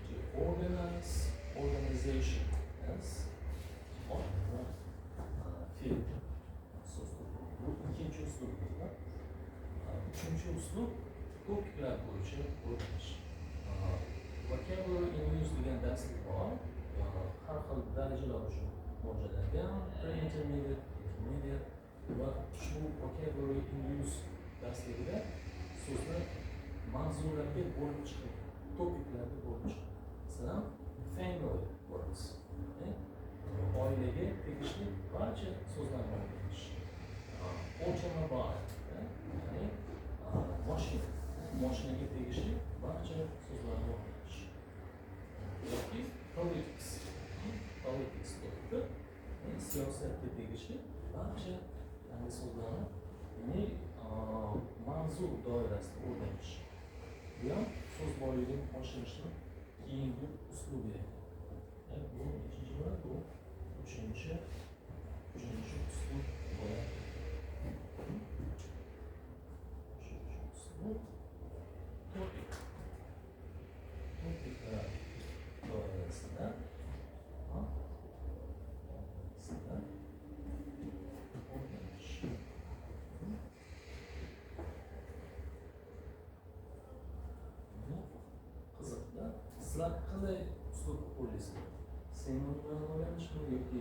to organize, organization as ot va fe'l so'z turkumi. Bu ikkinchi uslub bo'ldi. Uchinchi uslub to'piklar bo'yicha o'rganish. Vocabulary in use degan darslik bor. Har xil darajalar uchun mo'ljallangan, pre-intermediate, intermediate va ushbu vocabulary in use darsligida so'zni mavzularga bo'lib chiqilgan, topiklarga bo'lib chiqilgan. Masalan, family words, oilaga tegishli barcha so'zlarni o'rganish. Automobile, ya'ni mashina, mashinaga tegishli barcha so'zlarni o'rganish. Yoki politics, politics topida siyosatga tegishli barcha yangi so'zlarni, ya'ni mavzu doirasida o'rganish. Bu ham so'z boyligini oshirishni keyingi uslubi. Bu ikkinchi va bu uchinchi uslub bo'ladi. Uchinchi uslub topik. Topiklar doirasida o'rganish. Qiziqda, sizlar qanday uslub qo'llaysizlar? Seminarlarni o'rganishmi yoki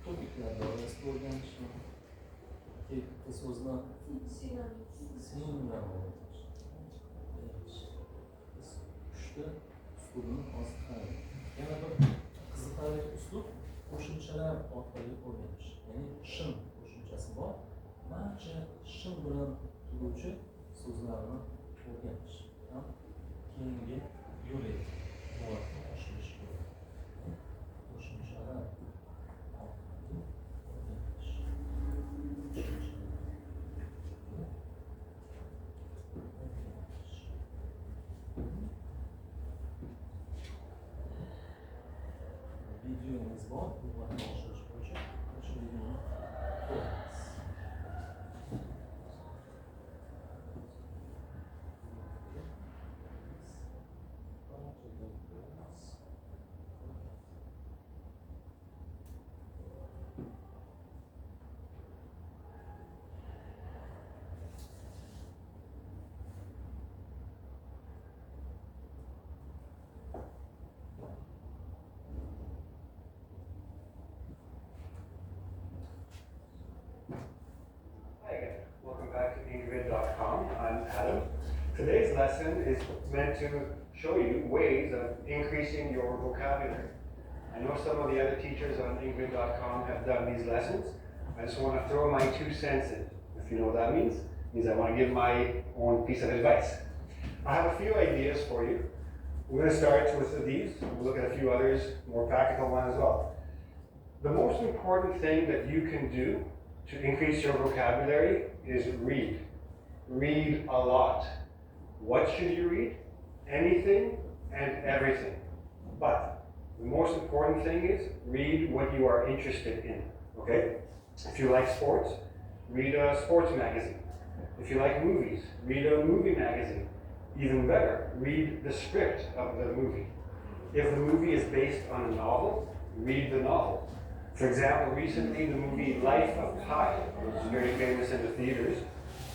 topiklar doirasida o'rganishmi? Yoki bitta so'zni sinonimlarni o'rganish. Biz uchta uslubini hozir qaraylik. Yana bir qiziqarli uslub qo'shimchalar orqali o'rganish. Ya'ni shin qo'shimchasi bor. Barcha shin bilan tuguvchi so'zlarni o'rganish. Keyingi yo'l edi. Muvaffaq oshirish yo'li. Qo'shimchalar orqali o'rganish. Videomiz bor, muvaffaq oshirish bo'yicha o'sha videoni ko'ramiz. Hi again. Welcome back to Ingrid.com. I'm Adam. Today's lesson is meant to show you ways of increasing your vocabulary. I know some of the other teachers on Ingrid.com have done these lessons. I just want to throw my 2 cents in. If you know what that means, it means I want to give my own piece of advice. I have a few ideas for you. We're going to start with these. We'll look at a few others, more practical ones as well. The most important thing that you can do to increase your vocabulary is read. Read a lot. What should you read? Anything and everything. But the most important thing is read what you are interested in, okay? If you like sports, read a sports magazine. If you like movies, read a movie magazine. Even better, read the script of the movie. If the movie is based on a novel, read the novel. For example, recently the movie Life of Pi was very famous in the theaters.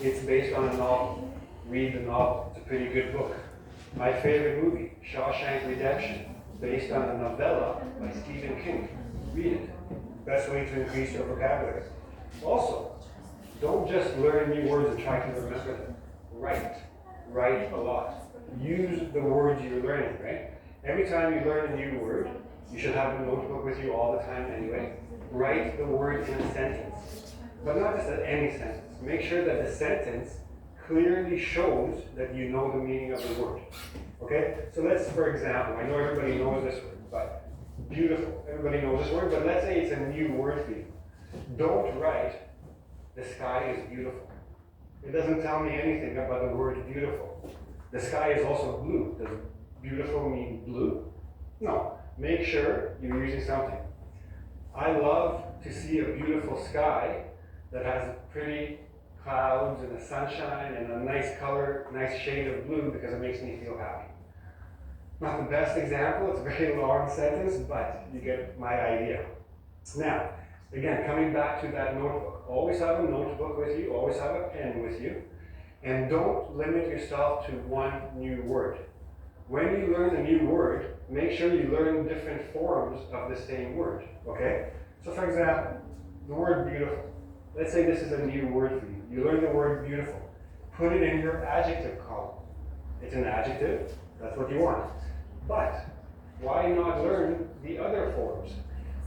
It's based on a novel. Read the novel. It's a pretty good book. My favorite movie, Shawshank Redemption, based on a novella by Stephen King. Read it. Best way to increase your vocabulary. Also, don't just learn new words and try to remember them. Write a lot. Use the words you're learning, right? Every time you learn a new word, you should have a notebook with you all the time anyway. Write the word in a sentence, but not just any sentence. Make sure that the sentence clearly shows that you know the meaning of the word. Okay? So let's, for example, I know everybody knows this word, but beautiful. Everybody knows this word, but let's say it's a new word for you. Don't write, the sky is beautiful. It doesn't tell me anything about the word beautiful. The sky is also blue. Does beautiful mean blue? No. Make sure you're using something. I love to see a beautiful sky that has pretty clouds and the sunshine and a nice color, nice shade of blue because it makes me feel happy. Not the best example, it's a very long sentence, but you get my idea. Now, again, coming back to that notebook. Always have a notebook with you, always have a pen with you, and don't limit yourself to one new word. When you learn a new word, make sure you learn different forms of the same word, okay? So for example, the word beautiful. Let's say this is a new word for you. You learn the word beautiful. Put it in your adjective column. It's an adjective, that's what you want. But why not learn the other forms?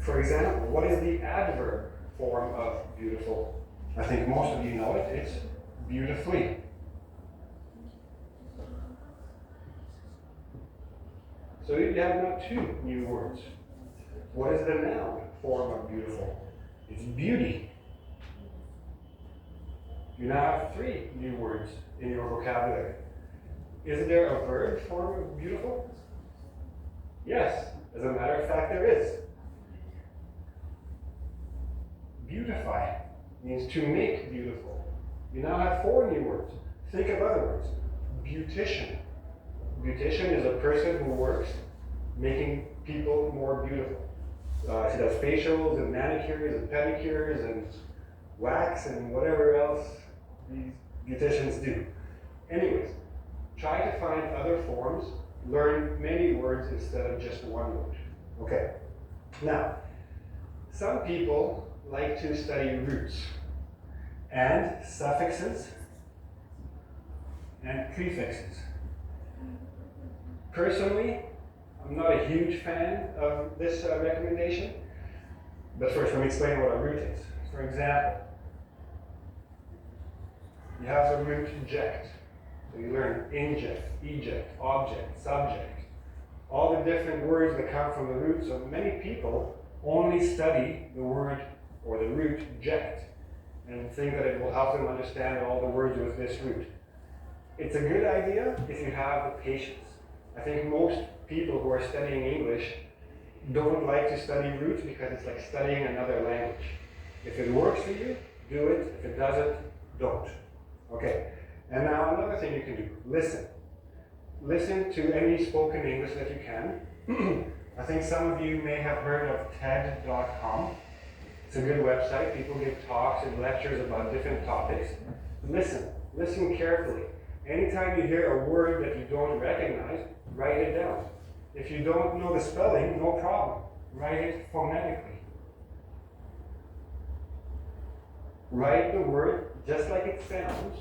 For example, what is the adverb form of beautiful? I think most of you know it. It's beautifully. So you have now two new words. What is the noun form of beautiful? It's beauty. You now have three new words in your vocabulary. Is there a verb form of beautiful? Yes, as a matter of fact, there is. Beautify means to make beautiful. You now have four new words. Think of other words. Beautician. Beautician is a person who works making people more beautiful. She does facials and manicures and pedicures and wax and whatever else these beauticians do. Anyways, try to find other forms. Learn many words instead of just one word. Okay. Now, some people like to study roots and suffixes and prefixes. Personally, I'm not a huge fan of this recommendation, but first let me explain what a root is. For example, you have the root eject. So you learn inject, eject, object, subject, all the different words that come from the root. So many people only study the word or the root eject and think that it will help them understand all the words with this root. It's a good idea if you have the patience. I think most people who are studying English don't like to study roots because it's like studying another language. If it works for you, do it. If it doesn't, don't. Okay. And now another thing you can do, listen. Listen to any spoken English that you can. I think some of you may have heard of TED.com. It's a good website. People give talks and lectures about different topics. Listen. Listen carefully. Anytime you hear a word that you don't recognize, write it down. If you don't know the spelling, no problem. Write it phonetically. Write the word just like it sounds.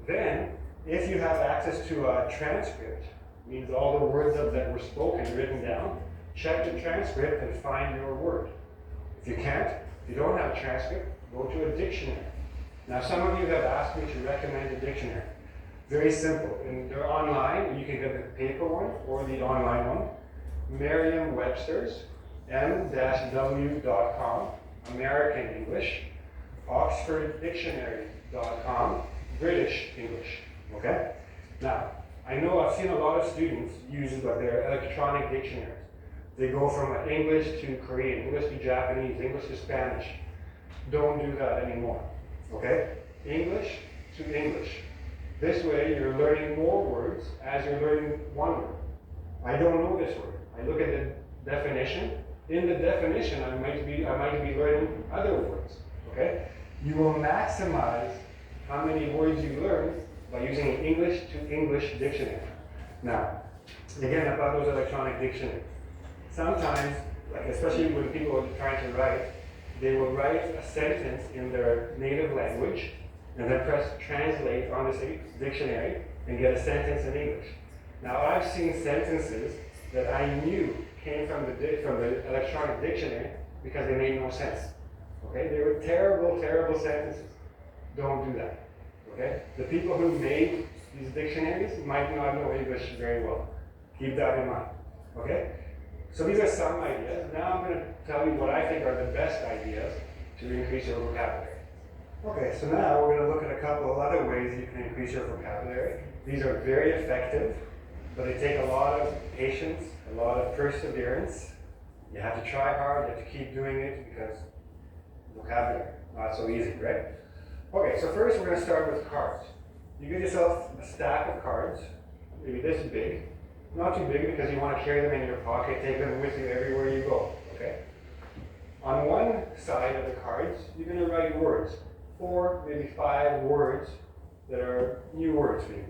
Then, if you have access to a transcript, means all the words that were spoken written down, check the transcript and find your word. If you can't, if you don't have a transcript, go to a dictionary. Now, some of you have asked me to recommend a dictionary. Very simple. And they're online. You can get the paper one or the online one. Merriam-Webster's, m-w.com, American English, OxfordDictionary.com, British English. Okay? Now, I know I've seen a lot of students use their electronic dictionaries. They go from English to Korean, English to Japanese, English to Spanish. Don't do that anymore. Okay? English to English. This way, you're learning more words as you're learning one word. I don't know this word. I look at the definition. In the definition, I might be learning other words. Okay? You will maximize how many words you learn by using an English to English dictionary. Now, again, about those electronic dictionaries. Sometimes, like especially when people are trying to write, they will write a sentence in their native language and then press translate on this dictionary and get a sentence in English. Now I've seen sentences that I knew came from the electronic dictionary because they made no sense. Okay, they were terrible, terrible sentences. Don't do that. Okay, the people who made these dictionaries might not know English very well. Keep that in mind. Okay, so these are some ideas. Now I'm going to tell you what I think are the best ideas to increase your vocabulary. Okay, so now we're going to look at a couple of other ways you can increase your vocabulary. These are very effective, but they take a lot of patience, a lot of perseverance. You have to try hard, you have to keep doing it because vocabulary, not so easy, right? Okay, so first we're going to start with cards. You get yourself a stack of cards, maybe this big. Not too big because you want to carry them in your pocket, take them with you everywhere you go, okay? On one side of the cards, you're going to write words. 4, maybe 5 words that are new words for you.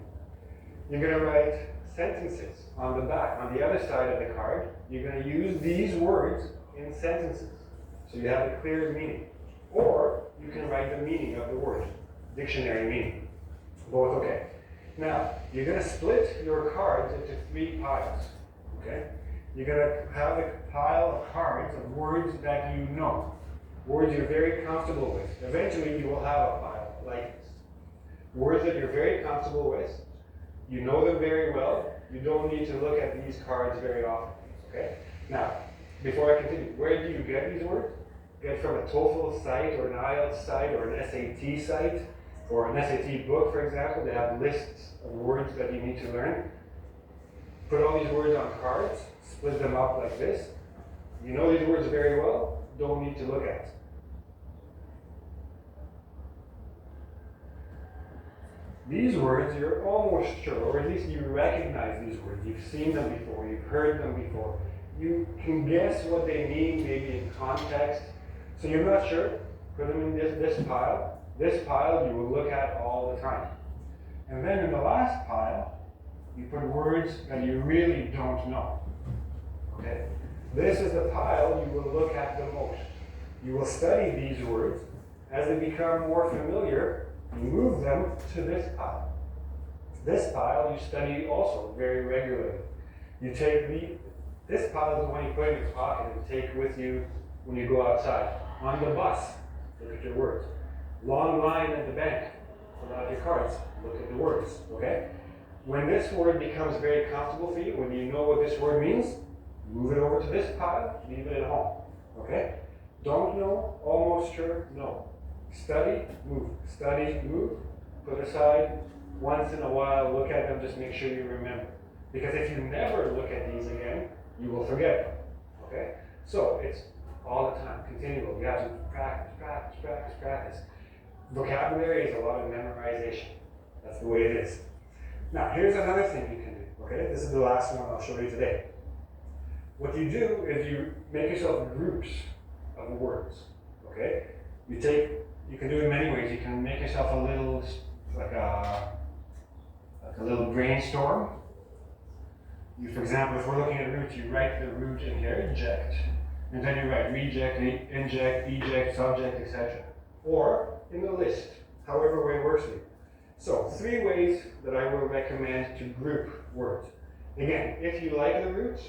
You're going to write sentences on the back. On the other side of the card, you're going to use these words in sentences. So you have a clear meaning. Or you can write the meaning of the word, dictionary meaning. Both okay. Now, you're going to split your cards into 3 piles. Okay? You're going to have a pile of cards of words that you know. Words you're very comfortable with. Eventually you will have a pile like this. Words that you're very comfortable with. You know them very well. You don't need to look at these cards very often. Okay? Now, before I continue, where do you get these words? Get from a TOEFL site or an IELTS site or an SAT site or an SAT book, for example. They have lists of words that you need to learn. Put all these words on cards, split them up like this. You know these words very well, don't need to look at it. These words you're almost sure, or at least you recognize these words. You've seen them before, you've heard them before. You can guess what they mean, maybe in context. So you're not sure, put them in this pile. This pile you will look at all the time. And then in the last pile, you put words that you really don't know. Okay? This is the pile you will look at the most. You will study these words. As they become more familiar, you move them to this pile. This pile you study also very regularly. You take this pile is the one you put in your pocket and take with you when you go outside. On the bus, look at your words. Long line at the bank, pull out your cards, look at the words, okay? When this word becomes very comfortable for you, when you know what this word means, move it over to this pile, leave it at home, okay? Don't know, almost sure, no. Study, move, put aside, once in a while, look at them, just make sure you remember. Because if you never look at these again, you will forget them, okay? So it's all the time, continual. You have to practice. Vocabulary is a lot of memorization. That's the way it is. Now, here's another thing you can do, okay? This is the last one I'll show you today. What you do is you make yourself groups of words, okay? You can do it in many ways. You can make yourself a little, like a little brainstorm. For example, if we're looking at root, you write the root in here, eject, and then you write reject, inject, eject, subject, etc. Or in the list, however way works for you. So, 3 ways that I will recommend to group words. Again, if you like the roots,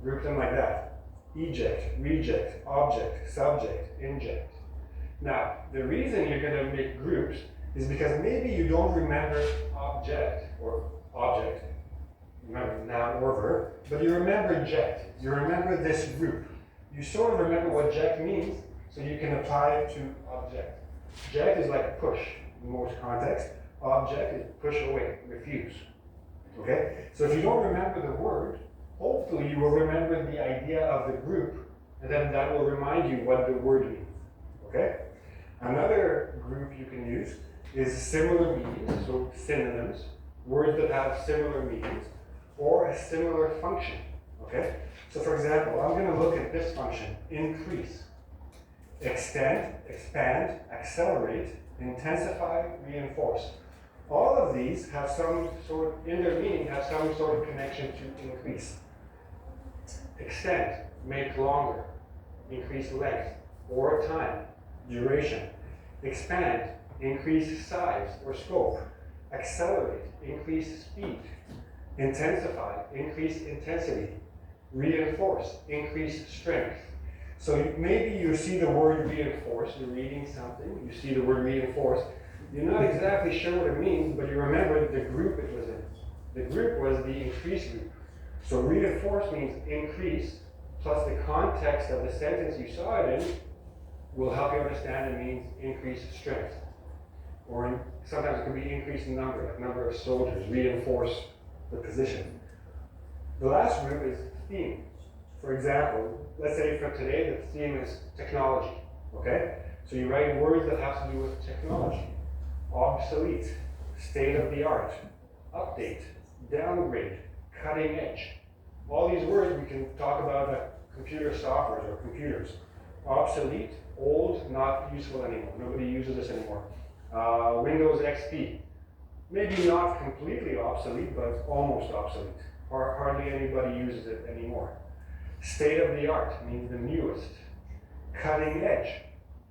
group them like that. Eject, reject, object, subject, inject. Now, the reason you're going to make groups is because maybe you don't remember object, remember noun or verb, but you remember ject. You remember this group. You sort of remember what ject means, so you can apply it to object. Ject is like push in most contexts. Object is push away, refuse. Okay? So if you don't remember the word, hopefully you will remember the idea of the group, and then that will remind you what the word means. Okay? Another group you can use is similar meanings, so synonyms, words that have similar meanings, or a similar function. Okay? So for example, I'm going to look at this function, increase. Extend, expand, accelerate, intensify, reinforce. All of these have some sort, in their meaning, have some sort of connection to increase. Extend, make longer, increase length, or time, duration. Expand, increase size or scope. Accelerate, increase speed. Intensify, increase intensity. Reinforce, increase strength. So maybe you see the word reinforce, you're reading something, you see the word reinforce. You're not exactly sure what it means, but you remember the group it was in. The group was the increase group. So reinforce means increase, plus the context of the sentence you saw it in will help you understand it means increase strength. Or sometimes it can be increase in number, like number of soldiers, reinforce the position. The last group is theme. For example, let's say for today the theme is technology, okay? So you write words that have to do with technology. Obsolete, state of the art, update, downgrade, cutting edge. All these words we can talk about computer software or computers. Obsolete, old, not useful anymore. Nobody uses this anymore. Windows XP. Maybe not completely obsolete, but almost obsolete. Hardly anybody uses it anymore. State of the art means the newest. Cutting edge,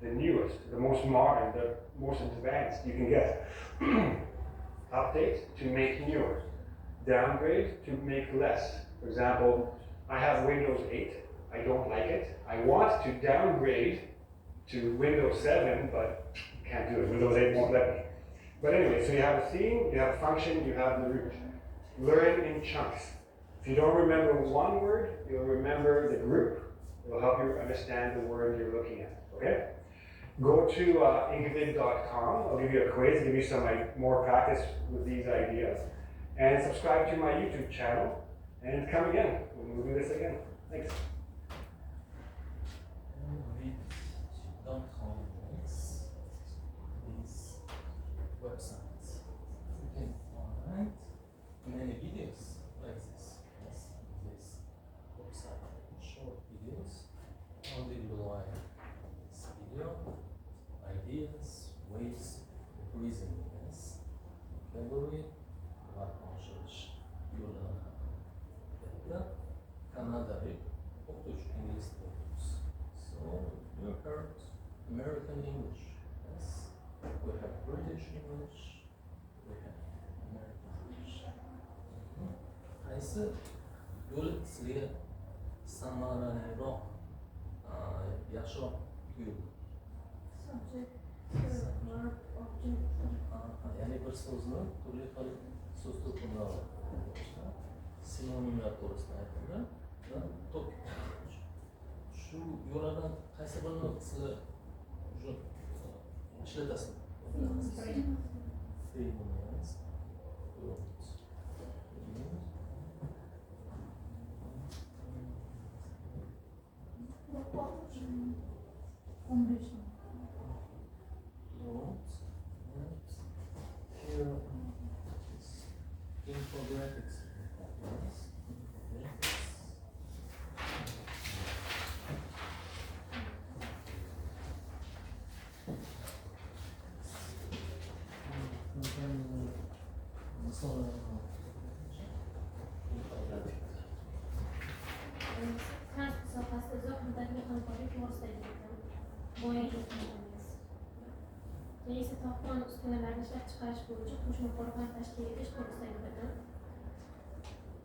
the newest, the most modern, the most advanced you can get. Update, to make newer. Downgrade, to make less. For example, I have Windows 8. I don't like it. I want to downgrade to Windows 7, but can't do it. Windows 8 won't let me. But anyway, so you have a theme, you have a function, you have the root. Learn in chunks. If you don't remember one word, you'll remember the group. It will help you understand the word you're looking at, okay? Go to ingvid.com. I'll give you a quiz, give you some more practice with these ideas. And subscribe to my YouTube channel. And come again. We'll do this again. Thanks. Ingvid.com is these websites. You can find many videos like this. Yes, this website, short videos. How did you like this video? Ideas, ways of reasoning, yes. Vocabulary, what concept you learn. Kanada'yı okuş, İngiliz okuyoruz. So you heard American English, yes. We have British English, we have American English. Qaysi yo'l sizga samaraliroq, yaxshiroq tuyuldi? Subject, verb, object. Ya'ni bir so'zni turli xil so'z to'plamlar sinonimlar to'g'risida aytildi. Shu yo'llardan qaysi birini sizlar ishlatasiz? Infographics. Transport sohasida uzoq muddatli hamkorlik to'g'risidagi muayyan kompaniyasi. Keyin esa topgan uskunalarni ishlab chiqarish bo'yicha qo'shma korxona tashkil etish to'g'risidagi bitim.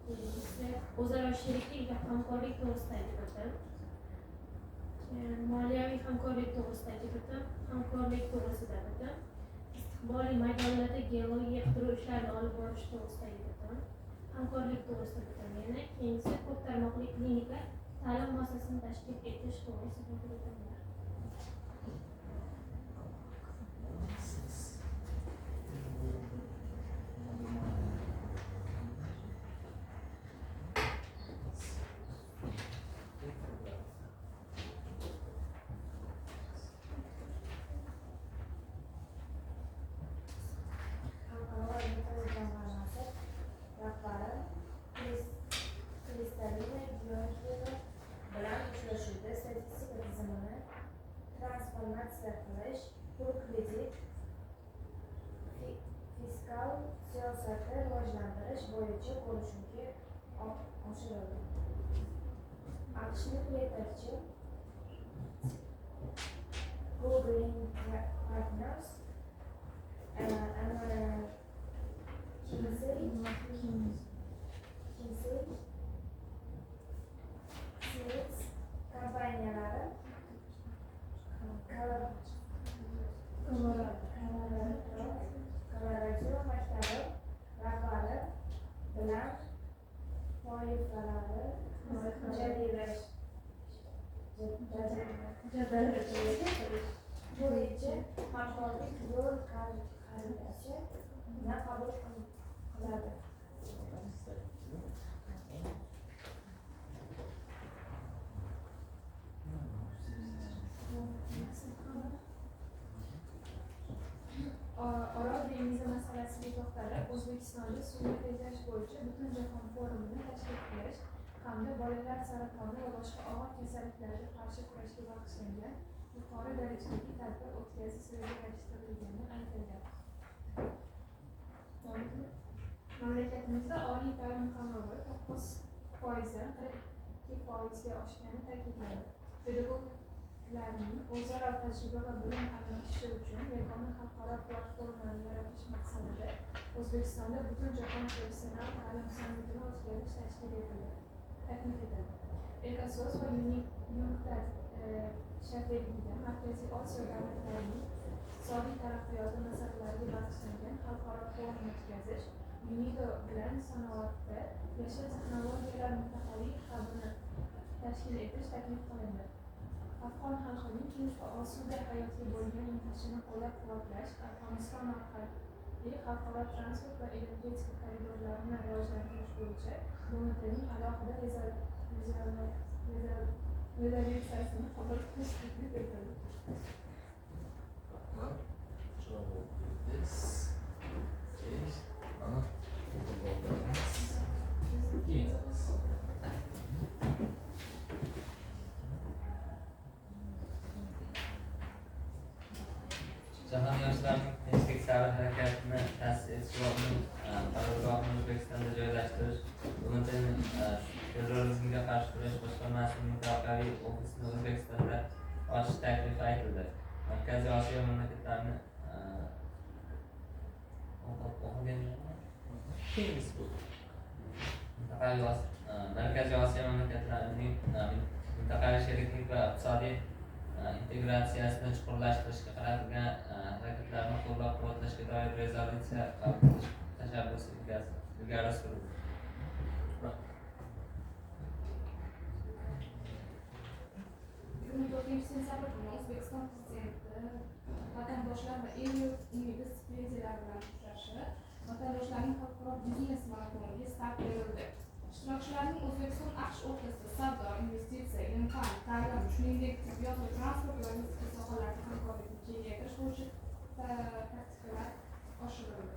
Keyin esa o'zaro sheriklik va hamkorlik to'g'risidagi bitim. Moliyaviy hamkorlik to'g'risidagi bitim, hamkorlik to'g'risida bitim. Istiqbolli maydonlarda geologiya qidiruv ishlarini olib borish to'g'risidagi bitim. Hamkorlik to'g'risida bitim. Yana keyin esa ko'p tarmoqli klinika ta'lim muassasasini tashkil etish to'g'risidagi bitimlar. transformatsiya qilish, pul kredit, fiskal siyosatni rivojlantirish bo'yicha ko'rishuvga oshirildi. AQShning yetakchi Go Green Partners, Kinsey, Smith kompaniyalari Colorado maktabi rahbari bilan toifalarni jadallashtirish bo'yicha hamkorlik yo'l xaritasini qabul qiladi. Orol dengizi masalasiga to'xtalib, O'zbekistonda suvni tejash bo'yicha Butunjahon forumini tashkil qilish hamda bolalar saratoni va boshqa og'ir kasalliklarga qarshi kurashga bag'ishlangan yuqori darajadagi tadbir o'tkazish rejalashtirilgani aytilgan. Mamlakatimizda oliy ta'lim qamrovi 9%dan 42%ga oshgani ta'kidlandi. Pedagoglarning o'zaro tajriba va bilim almashishi uchun yagona xalqaro platformani yaratish maqsadida O'zbekistonda Butunjahon professional ta'lim sammitini o'tkazish taklif etildi. Ekoso'z va UNCTAD shafligida Markaziy Osiyo davlatlarining iqtisodiy taraqqiyoti masalalariga bag'ishlangan xalqaro forum o'tkazish, UNIDO bilan sanoatda yashil texnologiyalar mintaqaviy hubini tashkil etish taklif qilindi. Afg'on xalqining tinch va osuda hayotga bo'lgan intishini qo'llab-quvvatlash, Afg'oniston orqali xalqaro transport va energetika koridorlarini rivojlantirish bo'yicha BMTning alohida rezolюtsiyasini qabul qilish taklif etildi. Jahon yoshlarining tinchlik sari harakatini ta'sis etish va uning qarorgohini O'zbekistonda joylashtirish, BMTning terrorizmga qarshi kurash boshqarmasining mintaqaviy ofisini O'zbekistonda ochish taklifi aytildi. Markaziy Osiyo mamlakatlarini Markaziy Osiyo mamlakatlarining mintaqaviy sheriklik va iqtisodiy integratsiyasini chuqurlashtirishga qaratilgan harakatlarni qo'llab-quvvatlashga doir rezolyutsiya qabul qilish tashabbusi ilgari surildi. Sentabr kuni O'zbekiston Prezidenti vatandoshlar va investitsiyalar bilan uchrashib, vatandoshlarning xalqaro biznes maratoniga start berildi. Ishtirokchilarning O'zbekiston AQSh o'rtasida savdo, investitsiya, ilm-fan, ta'lim, shuningdek tibbiyot va transport logistika sohalarida hamkorlikni kengaytirish bo'yicha taktikalar oshirildi.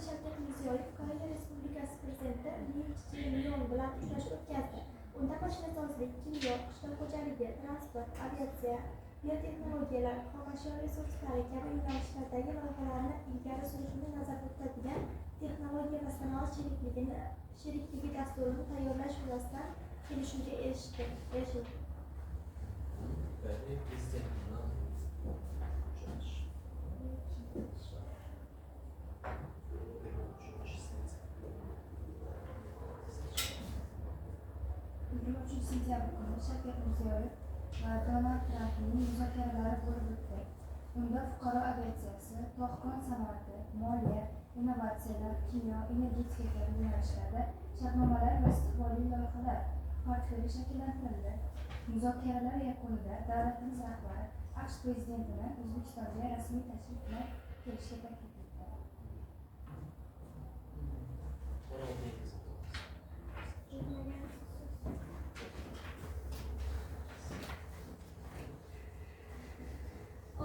Shavkat Mirziyoyev Koreya Respublikasi Prezidenti Lee Chje-myong bilan uchrashuv o'tkazdi. Unda mashinasozlik, kimyo, qishloq xo'jaligi, transport, aviatsiya, biotexnologiyalar, xomashyo resurslari kabi yo'nalishlardagi loyihalarni ilgari surishni nazarda tutadigan texnologiya va sanoat sherikligi dasturini tayyorlash yuzasidan kelishuvga erishildi. Sentabr kuni Shavkat Mirziyoyev va Donald Trampning muzokaralari bo'lib o'tdi. Unda fuqaro aviatsiyasi, tog'-kon sanoati, moliya, innovatsiyalar, kimyo, energetika kabi yo'nalishlarda shartnomalar va istiqbolli loyihalar portfeli shakllantirildi. Muzokaralar yakunida davlatimiz rahbari AQSh prezidentini O'zbekistonga rasmiy tashrif bilan kelishga taklif etdi.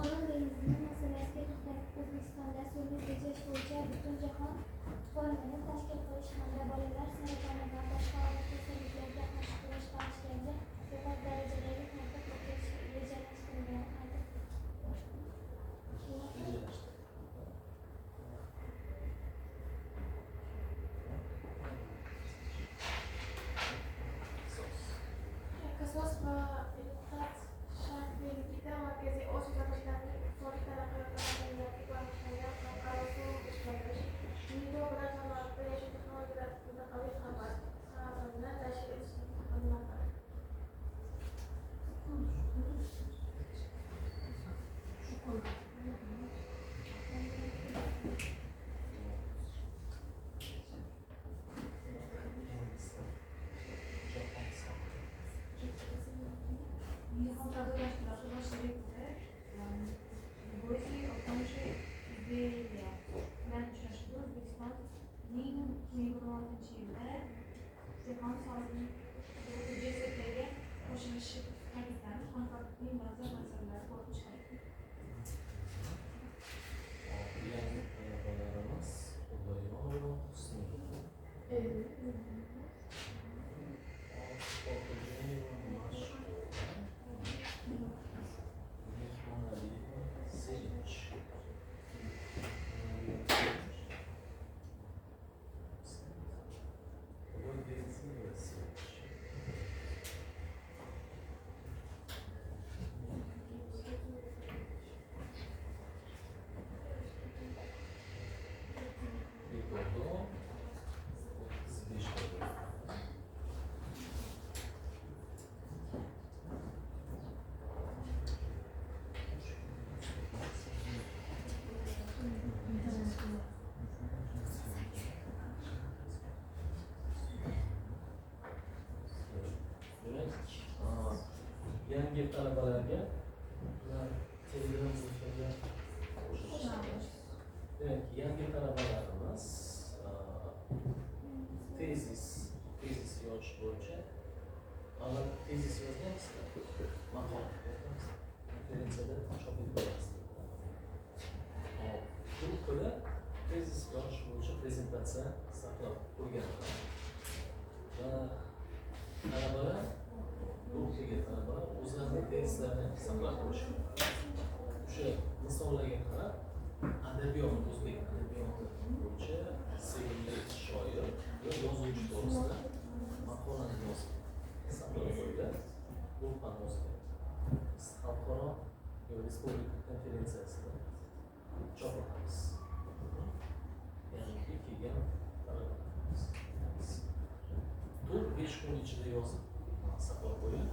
Orol dengizi masalasiga to'xtalib, O'zbekistonda suvni tejash bo'yicha Butunjahon forumini tashkil qilish hamda bolalar saratoni va boshqa og'ir kasalliklarga qarshi kurash bag'ishlangan yuqori darajadagi tadbir o'tkazish Jahon sog'liqni JSPga qo'shilishi ta'kidlanib, hamkorlikning dolzarb masalalari ko'rib chiqildi. Yangi talabalarimiz Xudoyor Husniy. Yangi talabalarga ular Telegram gruppiga qo'shilishadi. Demak, yangi talabalarimiz tezis yozish bo'yicha avval tezis yozganmizlar, maqom yozganmizlar, konferensiyada chop etib berasizlar. Gruppada tezis yozish bo'yicha prezentatsiya saqlab qo'yganlar va talabalar gruppaga talabalar o'zlarining tezislarni saqlab qo'yishi kerak. O'sha misollarga qarab adabiyot, o'zbek adabiyoti bo'yicha sevimli shoir va yozuvchi to'g'risida maqolani yozib saqlab qo'ygan gruppani o'ziga xalqaro respublika konferensiyasida chop etamiz. Yangi kelgan talabalarimiz 4-5 kun ichida yozib saqlab qo'ying,